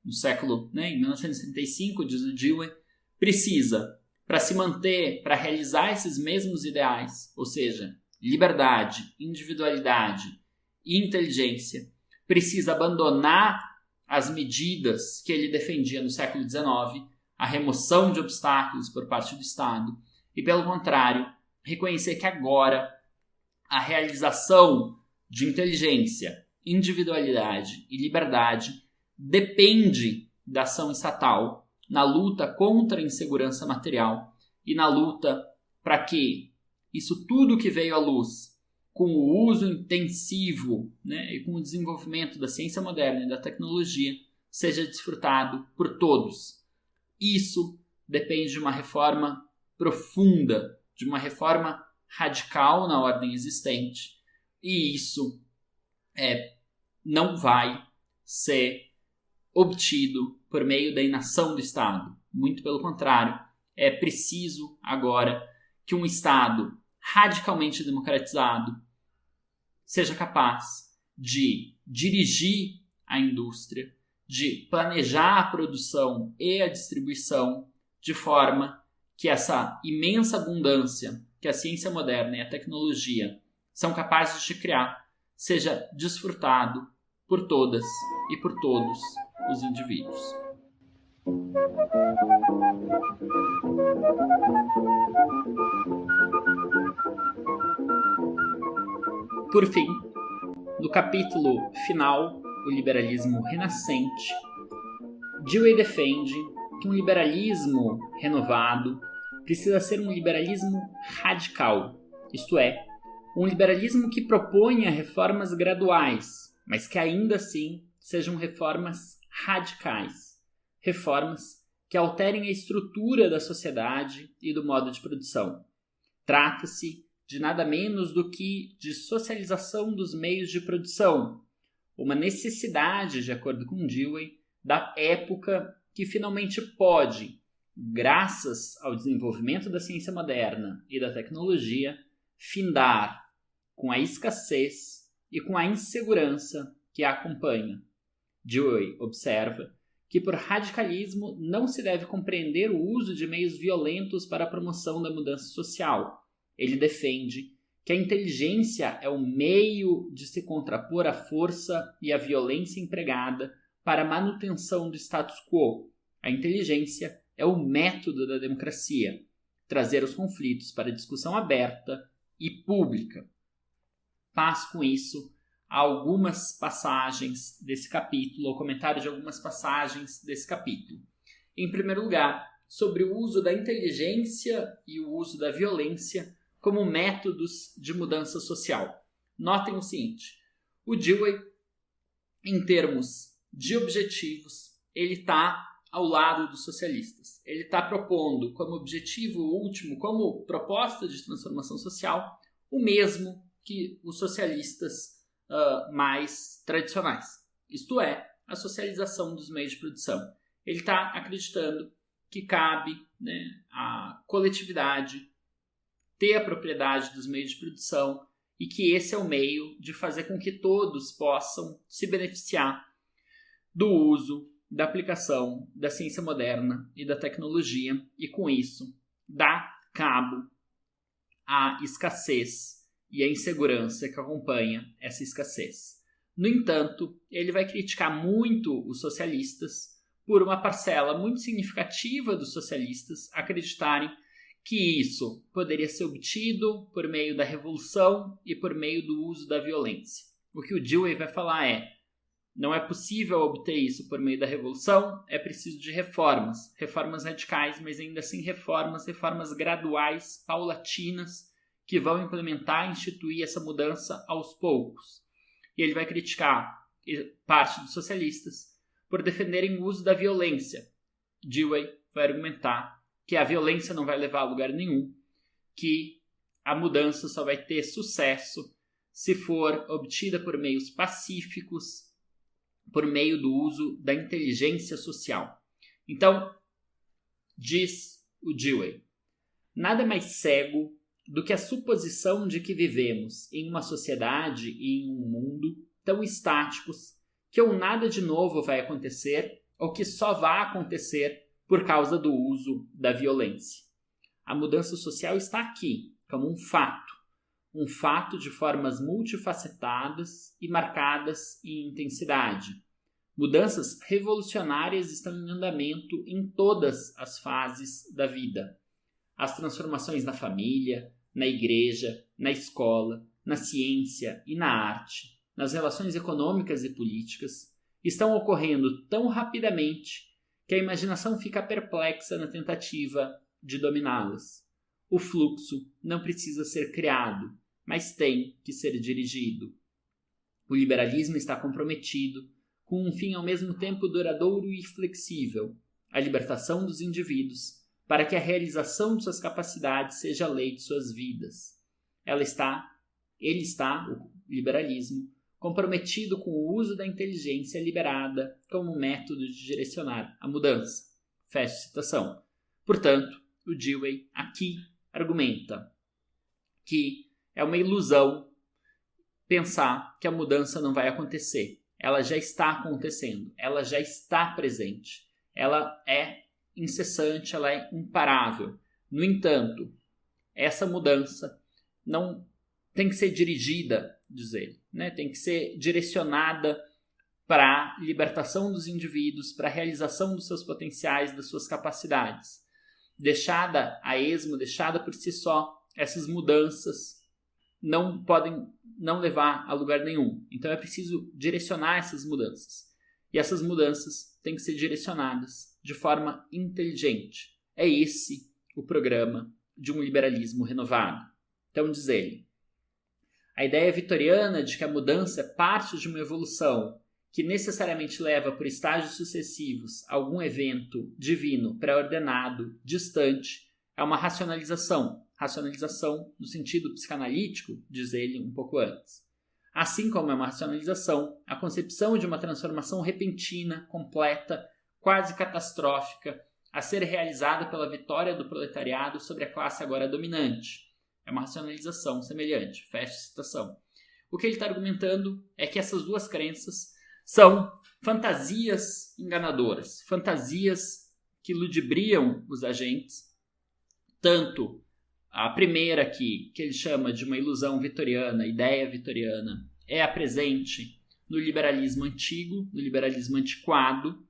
no século, em 1935, diz o Dewey, precisa, para se manter, para realizar esses mesmos ideais, ou seja, liberdade, individualidade e inteligência, precisa abandonar as medidas que ele defendia no século XIX, a remoção de obstáculos por parte do Estado, e, pelo contrário, reconhecer que agora a realização de inteligência, individualidade e liberdade depende da ação estatal na luta contra a insegurança material e na luta para que isso tudo que veio à luz com o uso intensivo, e com o desenvolvimento da ciência moderna e da tecnologia seja desfrutado por todos. Isso depende de uma reforma profunda, de uma reforma radical na ordem existente, e isso não vai ser obtido por meio da inação do Estado. Muito pelo contrário, é preciso agora que um Estado radicalmente democratizado seja capaz de dirigir a indústria, de planejar a produção e a distribuição de forma que essa imensa abundância que a ciência moderna e a tecnologia são capazes de criar seja desfrutado por todas e por todos os indivíduos. Por fim, No capítulo final, o liberalismo renascente, Dewey defende que um liberalismo renovado precisa ser um liberalismo radical, isto é, um liberalismo que proponha reformas graduais, mas que ainda assim sejam reformas radicais, reformas que alterem a estrutura da sociedade e do modo de produção. Trata-se de nada menos do que de socialização dos meios de produção, uma necessidade, de acordo com Dewey, da época que finalmente pode, graças ao desenvolvimento da ciência moderna e da tecnologia, findar com a escassez e com a insegurança que a acompanha. Dewey observa que por radicalismo não se deve compreender o uso de meios violentos para a promoção da mudança social. Ele defende que a inteligência é o meio de se contrapor à força e à violência empregada para a manutenção do status quo. A inteligência é o método da democracia, trazer os conflitos para discussão aberta e pública. Passo com isso a algumas passagens desse capítulo, ou comentário de algumas passagens desse capítulo. Em primeiro lugar, sobre o uso da inteligência e o uso da violência como métodos de mudança social. Notem o seguinte, o Dewey, em termos de objetivos, ele está ao lado dos socialistas. Ele está propondo como objetivo último, como proposta de transformação social, o mesmo que os socialistas mais tradicionais. Isto é, a socialização dos meios de produção. Ele está acreditando que cabe, a coletividade ter a propriedade dos meios de produção e que esse é o meio de fazer com que todos possam se beneficiar do uso, da aplicação da ciência moderna e da tecnologia e, com isso, dar cabo à escassez e à insegurança que acompanha essa escassez. No entanto, ele vai criticar muito os socialistas por uma parcela muito significativa dos socialistas acreditarem que isso poderia ser obtido por meio da revolução e por meio do uso da violência. O que o Dewey vai falar não é possível obter isso por meio da revolução, é preciso de reformas radicais, mas ainda assim reformas graduais, paulatinas, que vão implementar e instituir essa mudança aos poucos. E ele vai criticar parte dos socialistas por defenderem o uso da violência. Dewey vai argumentar que a violência não vai levar a lugar nenhum, que a mudança só vai ter sucesso se for obtida por meios pacíficos, por meio do uso da inteligência social. Então, diz o Dewey, nada mais cego do que a suposição de que vivemos em uma sociedade e em um mundo tão estáticos que ou nada de novo vai acontecer ou que só vai acontecer por causa do uso da violência. A mudança social está aqui, como um fato de formas multifacetadas e marcadas em intensidade. Mudanças revolucionárias estão em andamento em todas as fases da vida. As transformações na família, na igreja, na escola, na ciência e na arte, nas relações econômicas e políticas, estão ocorrendo tão rapidamente que a imaginação fica perplexa na tentativa de dominá-las. O fluxo não precisa ser criado, mas tem que ser dirigido. O liberalismo está comprometido com um fim ao mesmo tempo duradouro e flexível, a libertação dos indivíduos, para que a realização de suas capacidades seja a lei de suas vidas. Ele está, o liberalismo, comprometido com o uso da inteligência liberada como método de direcionar a mudança. Fecha citação. Portanto, o Dewey aqui argumenta que é uma ilusão pensar que a mudança não vai acontecer. Ela já está acontecendo, ela já está presente, ela é incessante, ela é imparável. No entanto, essa mudança não tem que ser dirigida, diz ele, tem que ser direcionada para a libertação dos indivíduos, para a realização dos seus potenciais, das suas capacidades. Deixada a esmo, deixada por si só, essas mudanças não podem não levar a lugar nenhum. Então é preciso direcionar essas mudanças. E essas mudanças têm que ser direcionadas de forma inteligente. É esse o programa de um liberalismo renovado. Então diz ele, a ideia vitoriana de que a mudança é parte de uma evolução que necessariamente leva por estágios sucessivos a algum evento divino, pré-ordenado, distante, é uma racionalização no sentido psicanalítico, diz ele um pouco antes. Assim como é uma racionalização, a concepção de uma transformação repentina, completa, quase catastrófica, a ser realizada pela vitória do proletariado sobre a classe agora dominante. É uma racionalização semelhante. Fecha a citação. O que ele está argumentando é que essas duas crenças são fantasias enganadoras, fantasias que ludibriam os agentes, tanto a primeira aqui, que ele chama de uma ilusão vitoriana, ideia vitoriana, é a presente no liberalismo antigo, no liberalismo antiquado,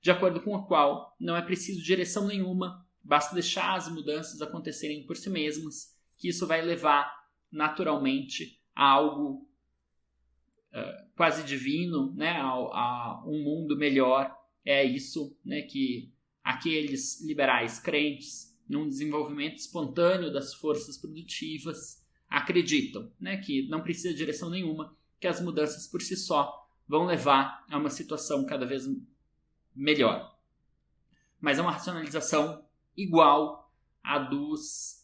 de acordo com a qual não é preciso direção nenhuma, basta deixar as mudanças acontecerem por si mesmas, que isso vai levar naturalmente a algo quase divino, né, a um mundo melhor. É isso, né, que aqueles liberais crentes num desenvolvimento espontâneo das forças produtivas acreditam, né, que não precisa de direção nenhuma, que as mudanças por si só vão levar a uma situação cada vez melhor. Mas é uma racionalização igual à dos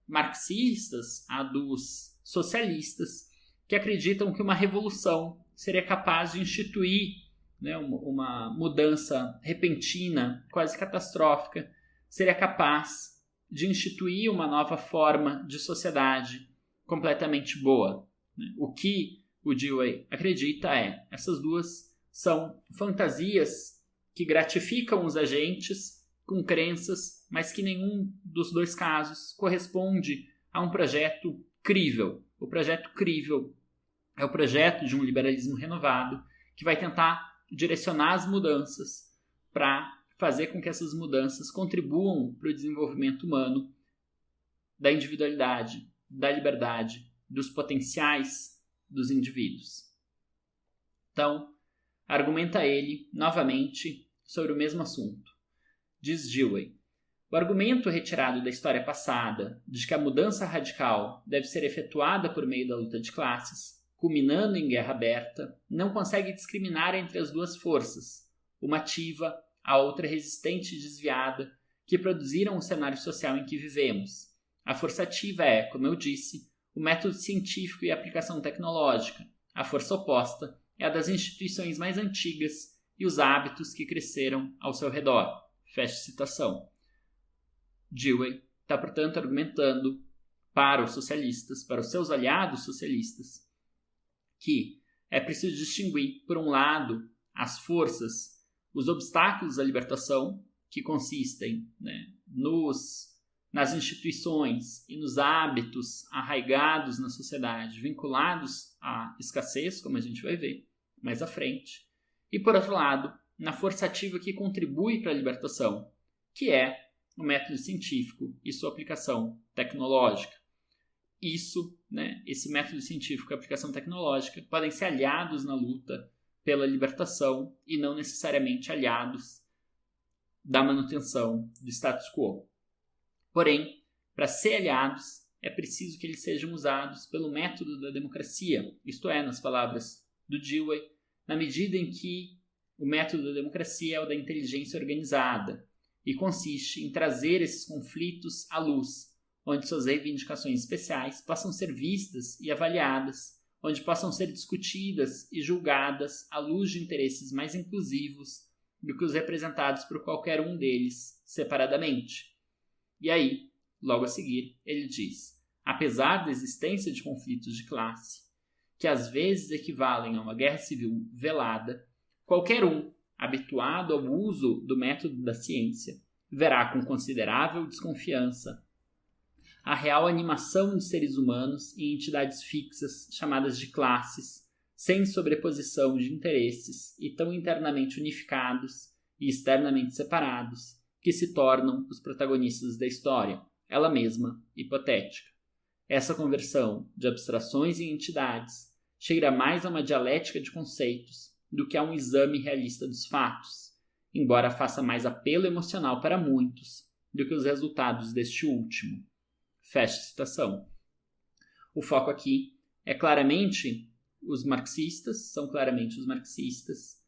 marxistas, à dos socialistas, que acreditam que uma revolução seria capaz de instituir, né, uma mudança repentina, quase catastrófica, seria capaz de instituir uma nova forma de sociedade completamente boa. O que o Dewey acredita é, essas duas são fantasias que gratificam os agentes com crenças, mas que nenhum dos dois casos corresponde a um projeto crível. O projeto crível é o projeto de um liberalismo renovado que vai tentar direcionar as mudanças para fazer com que essas mudanças contribuam para o desenvolvimento humano, da individualidade, da liberdade, dos potenciais dos indivíduos. Então, argumenta ele, novamente, sobre o mesmo assunto. Diz Dewey, o argumento retirado da história passada de que a mudança radical deve ser efetuada por meio da luta de classes, culminando em guerra aberta, não consegue discriminar entre as duas forças, uma ativa, a outra resistente e desviada, que produziram o cenário social em que vivemos. A força ativa é, como eu disse, o método científico e a aplicação tecnológica. A força oposta é a das instituições mais antigas e os hábitos que cresceram ao seu redor. Fecha citação. Dewey está, portanto, argumentando para os socialistas, para os seus aliados socialistas, que é preciso distinguir, por um lado, as forças, os obstáculos à libertação, que consistem, né, nas instituições e nos hábitos arraigados na sociedade, vinculados à escassez, como a gente vai ver mais à frente, e, por outro lado, na força ativa que contribui para a libertação, que é o método científico e sua aplicação tecnológica. Isso, né, esse método científico e aplicação tecnológica podem ser aliados na luta pela libertação e não necessariamente aliados da manutenção do status quo. Porém, para ser aliados, é preciso que eles sejam usados pelo método da democracia, isto é, nas palavras do Dewey, na medida em que o método da democracia é o da inteligência organizada e consiste em trazer esses conflitos à luz, onde suas reivindicações especiais possam ser vistas e avaliadas, onde possam ser discutidas e julgadas à luz de interesses mais inclusivos do que os representados por qualquer um deles separadamente. E aí, logo a seguir, ele diz, apesar da existência de conflitos de classe, que às vezes equivalem a uma guerra civil velada, qualquer um, habituado ao uso do método da ciência, verá com considerável desconfiança a real animação de seres humanos em entidades fixas chamadas de classes, sem sobreposição de interesses e tão internamente unificados e externamente separados que se tornam os protagonistas da história, ela mesma hipotética. Essa conversão de abstrações em entidades cheira mais a uma dialética de conceitos do que a um exame realista dos fatos, embora faça mais apelo emocional para muitos do que os resultados deste último. Fecha a citação. O foco aqui é claramente os marxistas, são claramente os marxistas,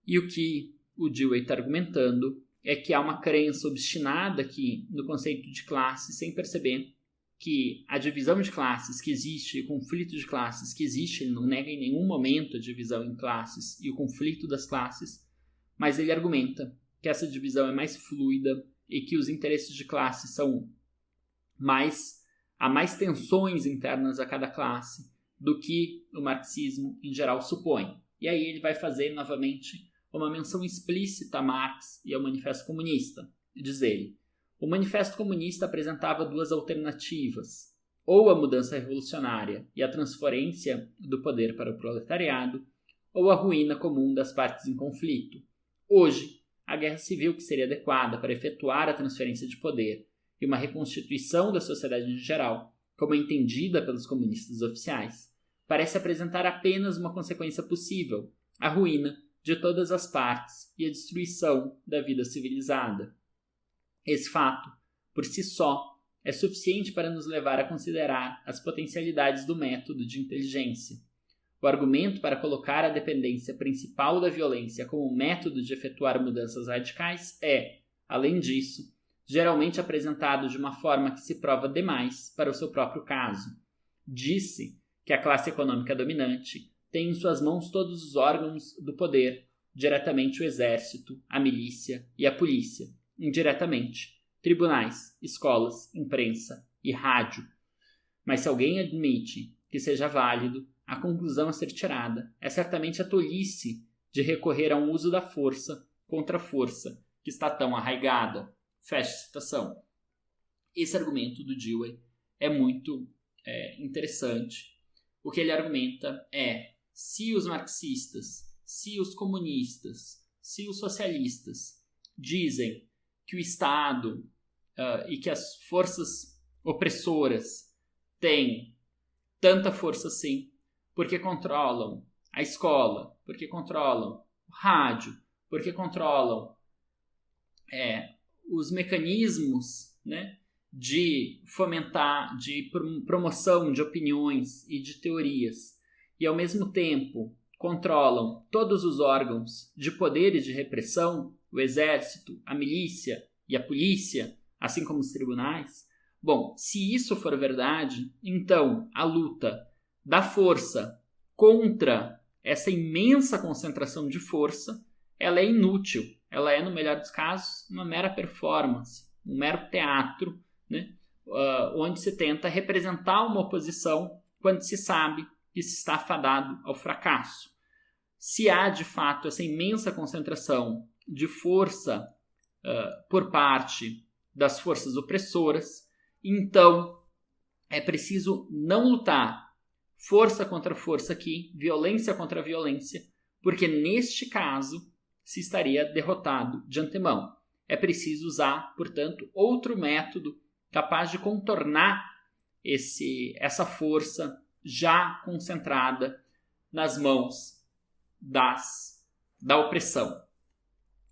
e o que o Dewey está argumentando é que há uma crença obstinada aqui no conceito de classe, sem perceber que a divisão de classes que existe, o conflito de classes que existe, ele não nega em nenhum momento a divisão em classes e o conflito das classes, mas ele argumenta que essa divisão é mais fluida e que os interesses de classe são há mais tensões internas a cada classe do que o marxismo em geral supõe. E aí ele vai fazer novamente uma menção explícita a Marx e ao Manifesto Comunista. Diz ele: o Manifesto Comunista apresentava duas alternativas, ou a mudança revolucionária e a transferência do poder para o proletariado, ou a ruína comum das partes em conflito. Hoje, a guerra civil que seria adequada para efetuar a transferência de poder e uma reconstituição da sociedade em geral, como entendida pelos comunistas oficiais, parece apresentar apenas uma consequência possível, a ruína de todas as partes e a destruição da vida civilizada. Esse fato, por si só, é suficiente para nos levar a considerar as potencialidades do método de inteligência. O argumento para colocar a dependência principal da violência como método de efetuar mudanças radicais é, além disso, geralmente apresentado de uma forma que se prova demais para o seu próprio caso. Disse que a classe econômica dominante tem em suas mãos todos os órgãos do poder, diretamente o exército, a milícia e a polícia, indiretamente, tribunais, escolas, imprensa e rádio. Mas se alguém admite que seja válido, a conclusão a ser tirada é certamente a tolice de recorrer a um uso da força contra a força que está tão arraigada. Fecha a citação. Esse argumento do Dewey é muito interessante. O que ele argumenta é: se os marxistas, se os comunistas, se os socialistas dizem que o Estado e que as forças opressoras têm tanta força assim, porque controlam a escola, porque controlam o rádio, porque controlam os mecanismos, né, de fomentar, de promoção de opiniões e de teorias, e ao mesmo tempo controlam todos os órgãos de poder e de repressão, o exército, a milícia e a polícia, assim como os tribunais. Bom, se isso for verdade, então a luta da força contra essa imensa concentração de força, ela é inútil. Ela é, no melhor dos casos, uma mera performance, um mero teatro, né? Onde se tenta representar uma oposição quando se sabe que se está fadado ao fracasso. Se há, de fato, essa imensa concentração de força por parte das forças opressoras, então é preciso não lutar força contra força aqui, violência contra violência, porque neste caso se estaria derrotado de antemão. É preciso usar, portanto, outro método capaz de contornar essa força já concentrada nas mãos da opressão.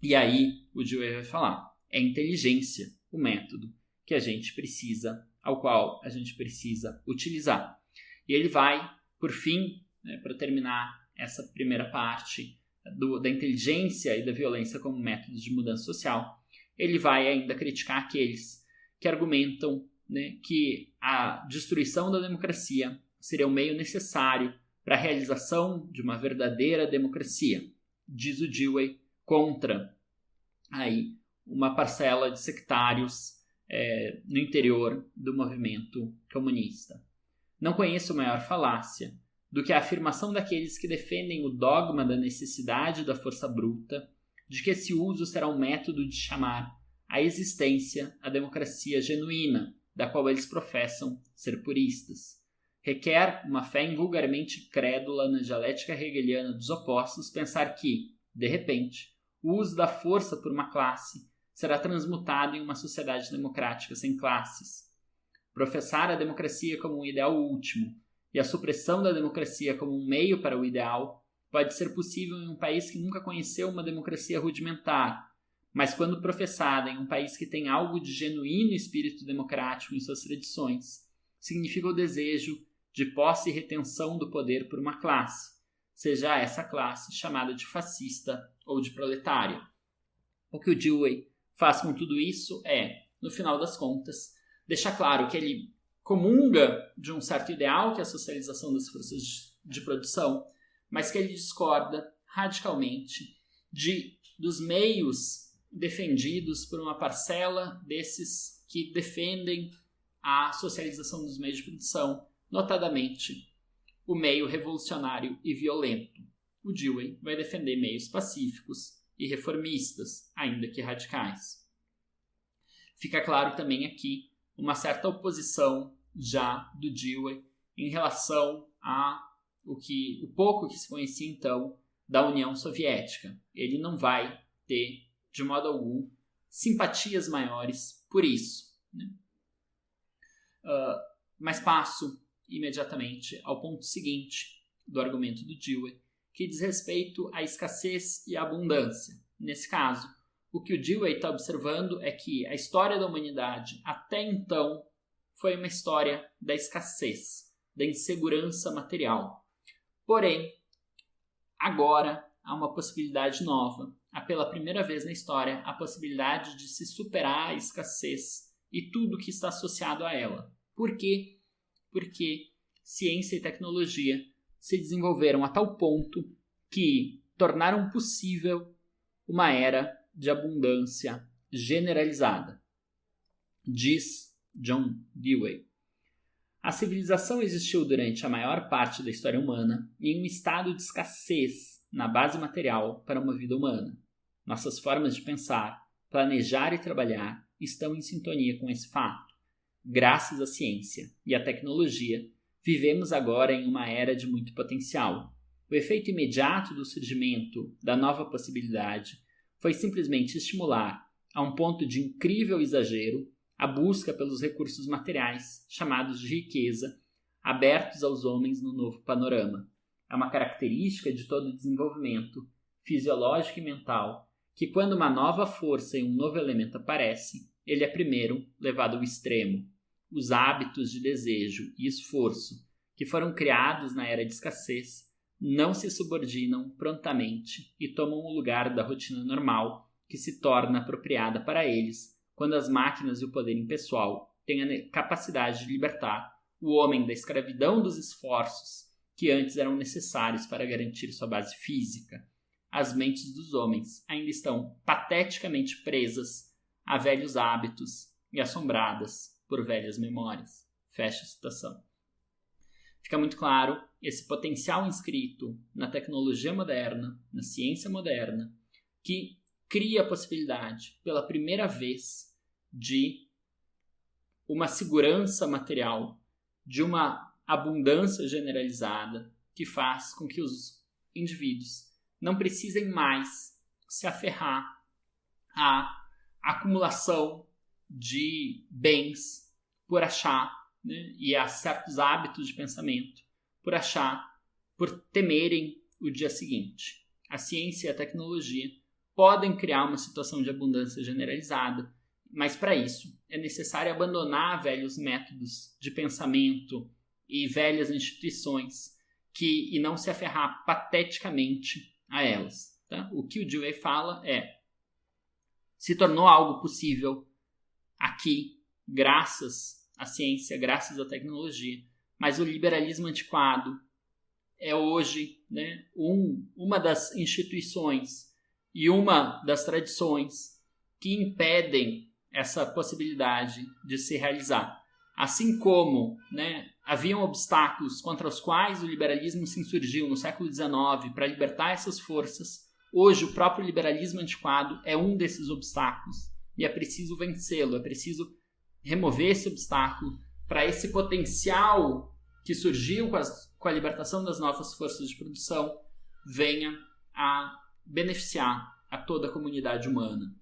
E aí o Dewey vai falar: é inteligência o método que a gente precisa, ao qual a gente precisa utilizar. E ele vai, por fim, para terminar essa primeira parte da inteligência e da violência como métodos de mudança social, ele vai ainda criticar aqueles que argumentam, né, que a destruição da democracia seria o meio necessário para a realização de uma verdadeira democracia. Diz o Dewey contra aí uma parcela de sectários no interior do movimento comunista. Não conheço maior falácia do que a afirmação daqueles que defendem o dogma da necessidade da força bruta, de que esse uso será um método de chamar à existência a democracia genuína, da qual eles professam ser puristas. Requer uma fé invulgarmente crédula na dialética hegeliana dos opostos pensar que, de repente, o uso da força por uma classe será transmutado em uma sociedade democrática sem classes. professar a democracia como um ideal último e a supressão da democracia como um meio para o ideal pode ser possível em um país que nunca conheceu uma democracia rudimentar, mas quando professada em um país que tem algo de genuíno espírito democrático em suas tradições, significa o desejo de posse e retenção do poder por uma classe, seja essa classe chamada de fascista ou de proletária. O que o Dewey faz com tudo isso é, no final das contas, deixar claro que ele comunga de um certo ideal, que é a socialização das forças de produção, mas que ele discorda radicalmente dos meios defendidos por uma parcela desses que defendem a socialização dos meios de produção, notadamente o meio revolucionário e violento. O Dewey vai defender meios pacíficos e reformistas, ainda que radicais. Fica claro também aqui uma certa oposição já do Dewey em relação o pouco que se conhecia então da União Soviética. Ele não vai ter, de modo algum, simpatias maiores por isso, né? Mas passo imediatamente ao ponto seguinte do argumento do Dewey, que diz respeito à escassez e à abundância. Nesse caso, o que o Dewey está observando é que a história da humanidade até então foi uma história da escassez, da insegurança material. Porém, agora há uma possibilidade nova. Há pela primeira vez na história a possibilidade de se superar a escassez e tudo que está associado a ela. Por quê? Porque ciência e tecnologia se desenvolveram a tal ponto que tornaram possível uma era de abundância generalizada. Diz John Dewey: a civilização existiu durante a maior parte da história humana em um estado de escassez na base material para uma vida humana. Nossas formas de pensar, planejar e trabalhar estão em sintonia com esse fato. Graças à ciência e à tecnologia, vivemos agora em uma era de muito potencial. O efeito imediato do surgimento da nova possibilidade foi simplesmente estimular, a um ponto de incrível exagero, a busca pelos recursos materiais, chamados de riqueza, abertos aos homens no novo panorama. É uma característica de todo desenvolvimento, fisiológico e mental, que quando uma nova força e um novo elemento aparece, ele é primeiro levado ao extremo. Os hábitos de desejo e esforço que foram criados na era de escassez não se subordinam prontamente e tomam o lugar da rotina normal que se torna apropriada para eles quando as máquinas e o poder impessoal têm a capacidade de libertar o homem da escravidão dos esforços que antes eram necessários para garantir sua base física. As mentes dos homens ainda estão pateticamente presas a velhos hábitos e assombradas por velhas memórias. Fecha a citação. Fica muito claro esse potencial inscrito na tecnologia moderna, na ciência moderna, que cria a possibilidade, pela primeira vez, de uma segurança material, de uma abundância generalizada, que faz com que os indivíduos não precisem mais se aferrar à acumulação de bens por achar, né, e a certos hábitos de pensamento, por temerem o dia seguinte. A ciência e a tecnologia podem criar uma situação de abundância generalizada, mas para isso é necessário abandonar velhos métodos de pensamento e velhas instituições e não se aferrar pateticamente a elas. Tá? O que o Dewey fala se tornou algo possível aqui, graças à ciência, graças à tecnologia, mas o liberalismo antiquado é hoje, né, uma das instituições e uma das tradições que impedem essa possibilidade de se realizar. Assim como, né, haviam obstáculos contra os quais o liberalismo se insurgiu no século XIX para libertar essas forças, hoje o próprio liberalismo antiquado é um desses obstáculos e é preciso vencê-lo, é preciso remover esse obstáculo para esse potencial que surgiu com a libertação das novas forças de produção venha a beneficiar a toda a comunidade humana.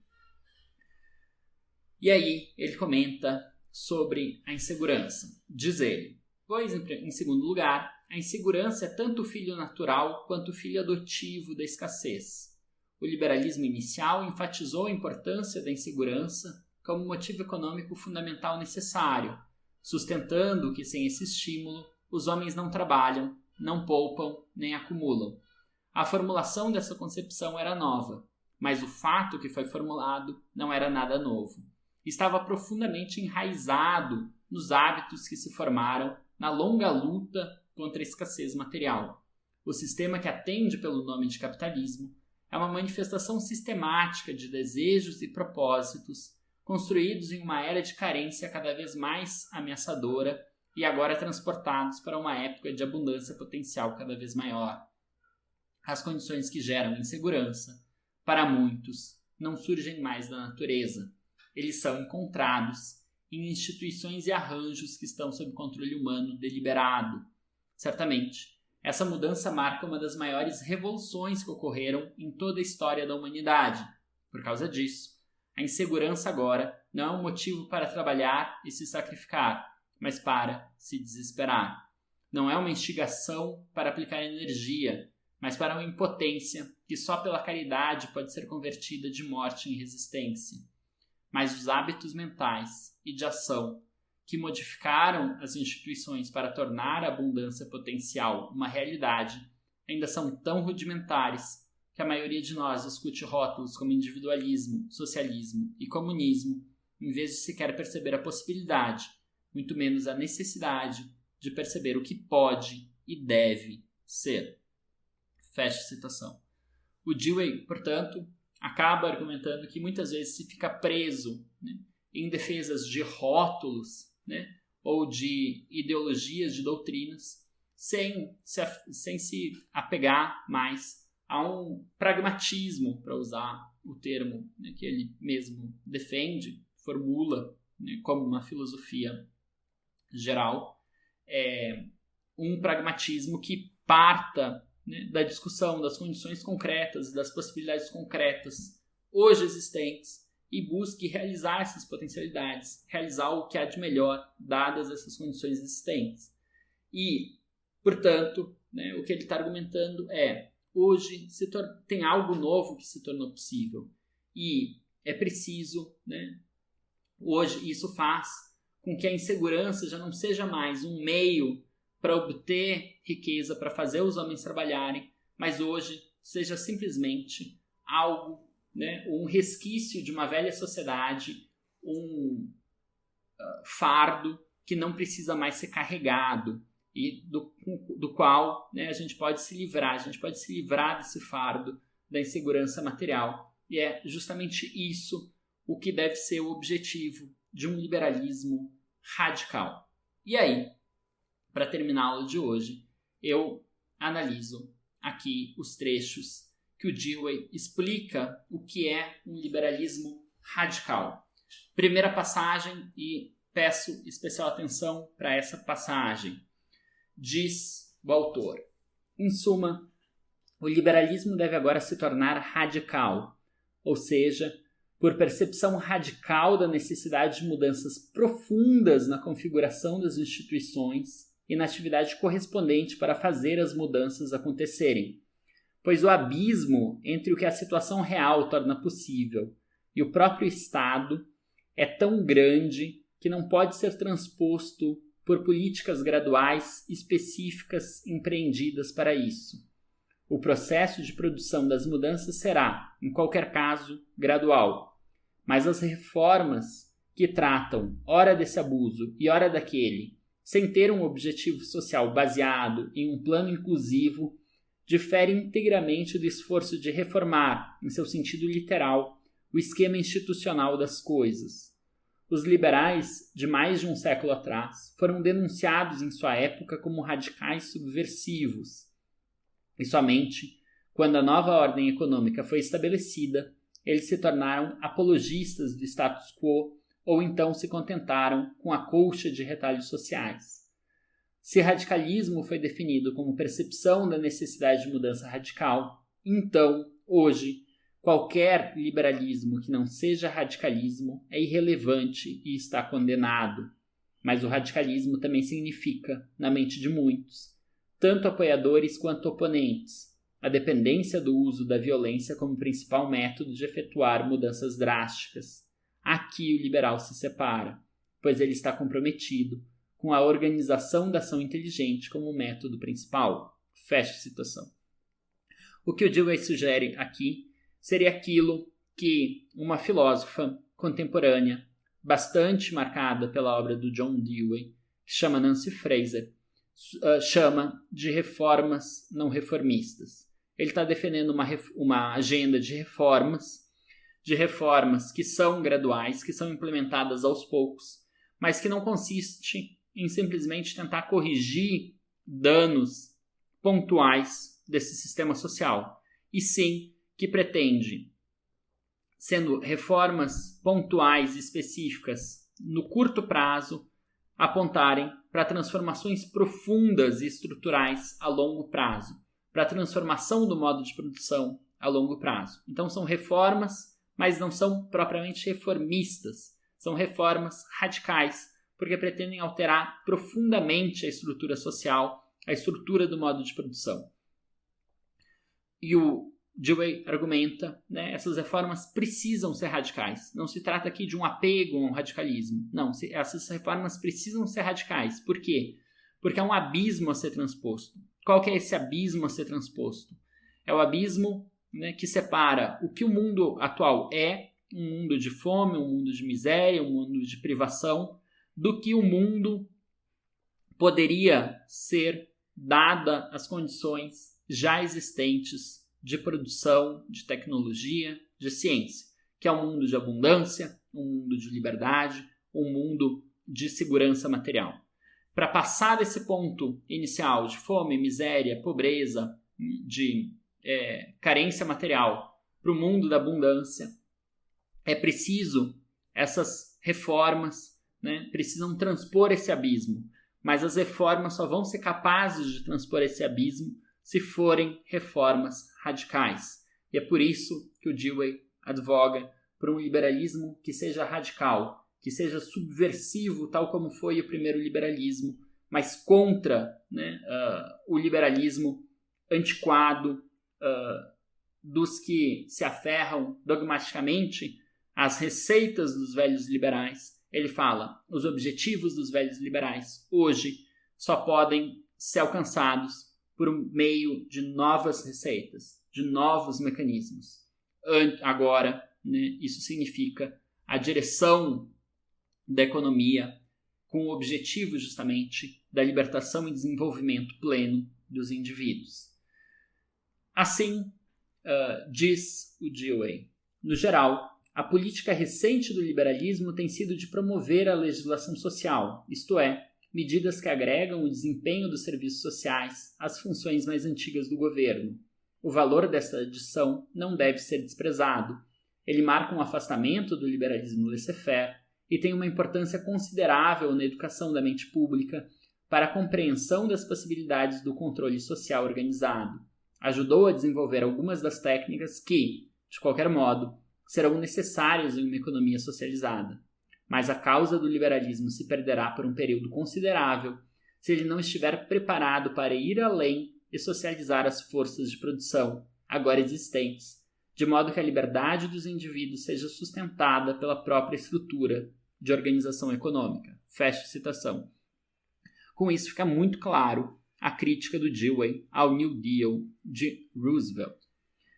E aí ele comenta sobre a insegurança. Diz ele: pois, em segundo lugar, a insegurança é tanto o filho natural quanto o filho adotivo da escassez. O liberalismo inicial enfatizou a importância da insegurança como motivo econômico fundamental necessário, sustentando que sem esse estímulo os homens não trabalham, não poupam nem acumulam. A formulação dessa concepção era nova, mas o fato que foi formulado não era nada novo. Estava profundamente enraizado nos hábitos que se formaram na longa luta contra a escassez material. O sistema que atende pelo nome de capitalismo é uma manifestação sistemática de desejos e propósitos construídos em uma era de carência cada vez mais ameaçadora e agora transportados para uma época de abundância potencial cada vez maior. As condições que geram insegurança, para muitos, não surgem mais da natureza. Eles são encontrados em instituições e arranjos que estão sob controle humano deliberado. Certamente, essa mudança marca uma das maiores revoluções que ocorreram em toda a história da humanidade. Por causa disso, a insegurança agora não é um motivo para trabalhar e se sacrificar, mas para se desesperar. Não é uma instigação para aplicar energia, mas para uma impotência que só pela caridade pode ser convertida de morte em resistência. Mas os hábitos mentais e de ação que modificaram as instituições para tornar a abundância potencial uma realidade ainda são tão rudimentares que a maioria de nós discute rótulos como individualismo, socialismo e comunismo, em vez de sequer perceber a possibilidade, muito menos a necessidade, de perceber o que pode e deve ser. Fecha a citação. O Dewey, portanto, acaba argumentando que muitas vezes se fica preso, em defesas de rótulos, ou de ideologias, de doutrinas, sem se apegar mais a um pragmatismo, para usar o termo que ele mesmo defende, formula como uma filosofia geral, um pragmatismo que parta da discussão das condições concretas, das possibilidades concretas hoje existentes e busque realizar essas potencialidades, realizar o que há de melhor dadas essas condições existentes. E, portanto, o que ele está argumentando é: hoje tem algo novo que se tornou possível e é preciso, hoje isso faz com que a insegurança já não seja mais um meio para obter riqueza, para fazer os homens trabalharem, mas hoje seja simplesmente algo, um resquício de uma velha sociedade, um fardo que não precisa mais ser carregado e do qual a gente pode se livrar desse fardo da insegurança material. E é justamente isso o que deve ser o objetivo de um liberalismo radical. E aí, para terminar a aula de hoje, eu analiso aqui os trechos que o Dewey explica o que é um liberalismo radical. Primeira passagem, e peço especial atenção para essa passagem. Diz o autor: em suma, o liberalismo deve agora se tornar radical, ou seja, por percepção radical da necessidade de mudanças profundas na configuração das instituições e na atividade correspondente para fazer as mudanças acontecerem. Pois o abismo entre o que a situação real torna possível e o próprio Estado é tão grande que não pode ser transposto por políticas graduais específicas empreendidas para isso. O processo de produção das mudanças será, em qualquer caso, gradual, mas as reformas que tratam ora desse abuso e ora daquele, sem ter um objetivo social baseado em um plano inclusivo, difere integramente do esforço de reformar, em seu sentido literal, o esquema institucional das coisas. Os liberais, de mais de um século atrás, foram denunciados em sua época como radicais subversivos. E somente quando a nova ordem econômica foi estabelecida, eles se tornaram apologistas do status quo ou então se contentaram com a colcha de retalhos sociais. Se radicalismo foi definido como percepção da necessidade de mudança radical, então, hoje, Qualquer liberalismo que não seja radicalismo é irrelevante e está condenado. Mas o radicalismo também significa, na mente de muitos, tanto apoiadores quanto oponentes, a dependência do uso da violência como principal método de efetuar mudanças drásticas. Aqui o liberal se separa, pois ele está comprometido com a organização da ação inteligente como método principal. Fecha citação. O que o Dewey sugere aqui seria aquilo que uma filósofa contemporânea, bastante marcada pela obra do John Dewey, que chama Nancy Fraser, chama de reformas não reformistas. Ele está defendendo uma agenda de reformas que são graduais, que são implementadas aos poucos, mas que não consiste em simplesmente tentar corrigir danos pontuais desse sistema social, e sim que pretende, sendo reformas pontuais específicas no curto prazo, apontarem para transformações profundas e estruturais a longo prazo, para a transformação do modo de produção a longo prazo. Então são reformas, mas não são propriamente reformistas, são reformas radicais, porque pretendem alterar profundamente a estrutura social, a estrutura do modo de produção. E o Dewey argumenta, essas reformas precisam ser radicais. Não se trata aqui de um apego ao radicalismo. Não, essas reformas precisam ser radicais. Por quê? Porque há um abismo a ser transposto. Qual que é esse abismo a ser transposto? É o abismo que separa o que o mundo atual é, um mundo de fome, um mundo de miséria, um mundo de privação, do que o mundo poderia ser dada as condições já existentes de produção, de tecnologia, de ciência, que é um mundo de abundância, um mundo de liberdade, um mundo de segurança material. Para passar desse ponto inicial de fome, miséria, pobreza, de carência material para o mundo da abundância, é preciso essas reformas, precisam transpor esse abismo, mas as reformas só vão ser capazes de transpor esse abismo se forem reformas radicais. E é por isso que o Dewey advoga por um liberalismo que seja radical, que seja subversivo, tal como foi o primeiro liberalismo, mas contra o liberalismo antiquado dos que se aferram dogmaticamente às receitas dos velhos liberais. Ele fala, os objetivos dos velhos liberais hoje só podem ser alcançados por meio de novas receitas, de novos mecanismos. Agora, isso significa a direção da economia com o objetivo justamente da libertação e desenvolvimento pleno dos indivíduos. Assim, diz o Dewey, no geral, a política recente do liberalismo tem sido de promover a legislação social, isto é, medidas que agregam o desempenho dos serviços sociais às funções mais antigas do governo. O valor dessa adição não deve ser desprezado. Ele marca um afastamento do liberalismo laissez-faire e tem uma importância considerável na educação da mente pública para a compreensão das possibilidades do controle social organizado. Ajudou a desenvolver algumas das técnicas que, de qualquer modo, serão necessárias em uma economia socializada. Mas a causa do liberalismo se perderá por um período considerável se ele não estiver preparado para ir além e socializar as forças de produção agora existentes, de modo que a liberdade dos indivíduos seja sustentada pela própria estrutura de organização econômica. Fecha citação. Com isso fica muito claro a crítica do Dewey ao New Deal de Roosevelt.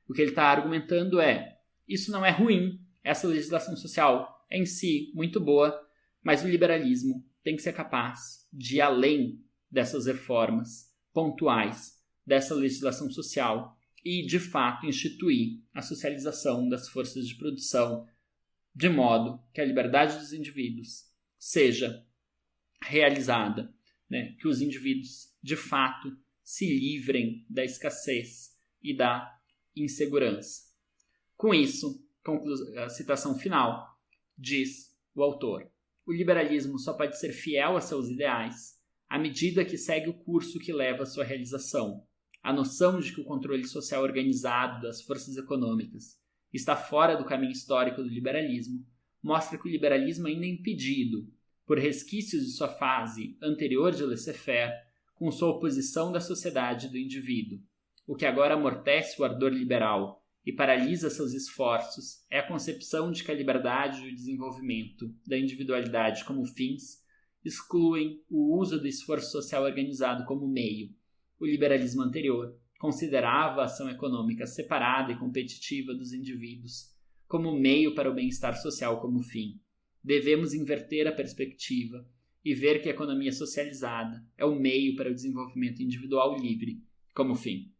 O que ele está argumentando é, isso não é ruim, essa legislação social em si muito boa, mas o liberalismo tem que ser capaz de ir além dessas reformas pontuais, dessa legislação social e, de fato, instituir a socialização das forças de produção de modo que a liberdade dos indivíduos seja realizada, que os indivíduos, de fato, se livrem da escassez e da insegurança. Com isso, a citação final, diz o autor, o liberalismo só pode ser fiel a seus ideais à medida que segue o curso que leva à sua realização. A noção de que o controle social organizado das forças econômicas está fora do caminho histórico do liberalismo, mostra que o liberalismo ainda é impedido, por resquícios de sua fase anterior de laissez-faire, com sua oposição da sociedade e do indivíduo. O que agora amortece o ardor liberal e paralisa seus esforços é a concepção de que a liberdade e o desenvolvimento da individualidade como fins excluem o uso do esforço social organizado como meio. O liberalismo anterior considerava a ação econômica separada e competitiva dos indivíduos como meio para o bem-estar social como fim. Devemos inverter a perspectiva e ver que a economia socializada é o meio para o desenvolvimento individual livre como fim.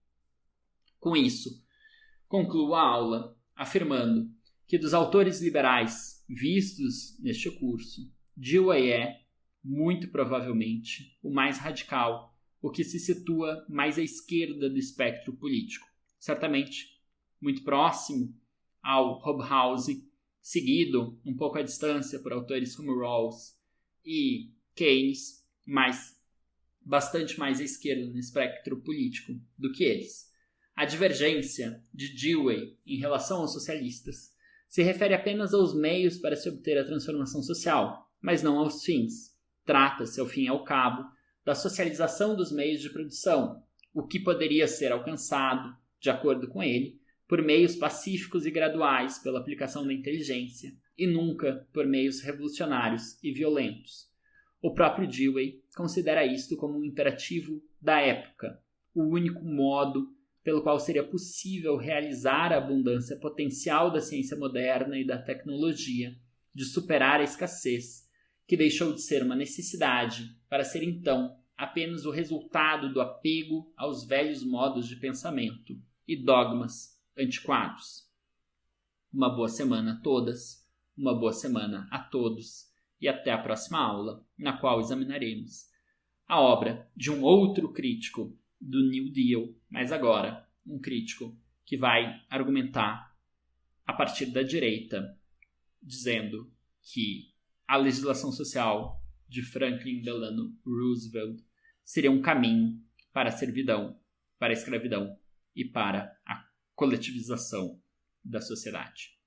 Com isso, concluo a aula afirmando que dos autores liberais vistos neste curso, Dewey é, muito provavelmente, o mais radical, o que se situa mais à esquerda do espectro político. Certamente, muito próximo ao Hobhouse, seguido um pouco à distância por autores como Rawls e Keynes, mas bastante mais à esquerda no espectro político do que eles. A divergência de Dewey em relação aos socialistas se refere apenas aos meios para se obter a transformação social, mas não aos fins. Trata-se, ao fim e ao cabo, da socialização dos meios de produção, o que poderia ser alcançado, de acordo com ele, por meios pacíficos e graduais pela aplicação da inteligência, e nunca por meios revolucionários e violentos. O próprio Dewey considera isto como um imperativo da época, o único modo pelo qual seria possível realizar a abundância potencial da ciência moderna e da tecnologia, de superar a escassez, que deixou de ser uma necessidade para ser então apenas o resultado do apego aos velhos modos de pensamento e dogmas antiquados. Uma boa semana a todas, uma boa semana a todos e até a próxima aula, na qual examinaremos a obra de um outro crítico do New Deal, mas agora um crítico que vai argumentar a partir da direita, dizendo que a legislação social de Franklin Delano Roosevelt seria um caminho para a servidão, para a escravidão e para a coletivização da sociedade.